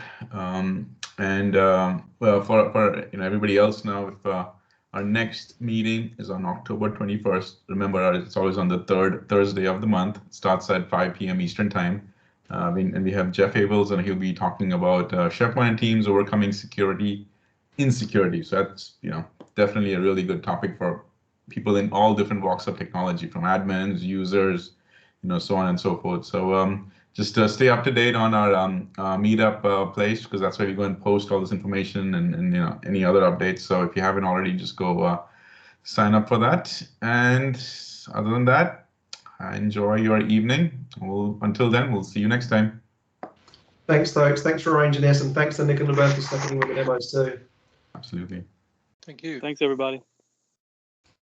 Well, for everybody else now, if our next meeting is on October 21st. Remember, it's always on the third Thursday of the month. It starts at 5 p.m. Eastern time. And we have Jeff Abels, and he'll be talking about SharePoint and Teams overcoming security insecurity. So that's definitely a really good topic for people in all different walks of technology, from admins, users, so on and so forth. So just stay up to date on our meetup place, because that's where we go and post all this information and any other updates. So if you haven't already, just go sign up for that. And other than that, enjoy your evening. Until then, we'll see you next time. Thanks, folks. Thanks for arranging this, and thanks to Nik and Luberth for stepping in with the demos too. Absolutely. Thank you. Thanks, everybody.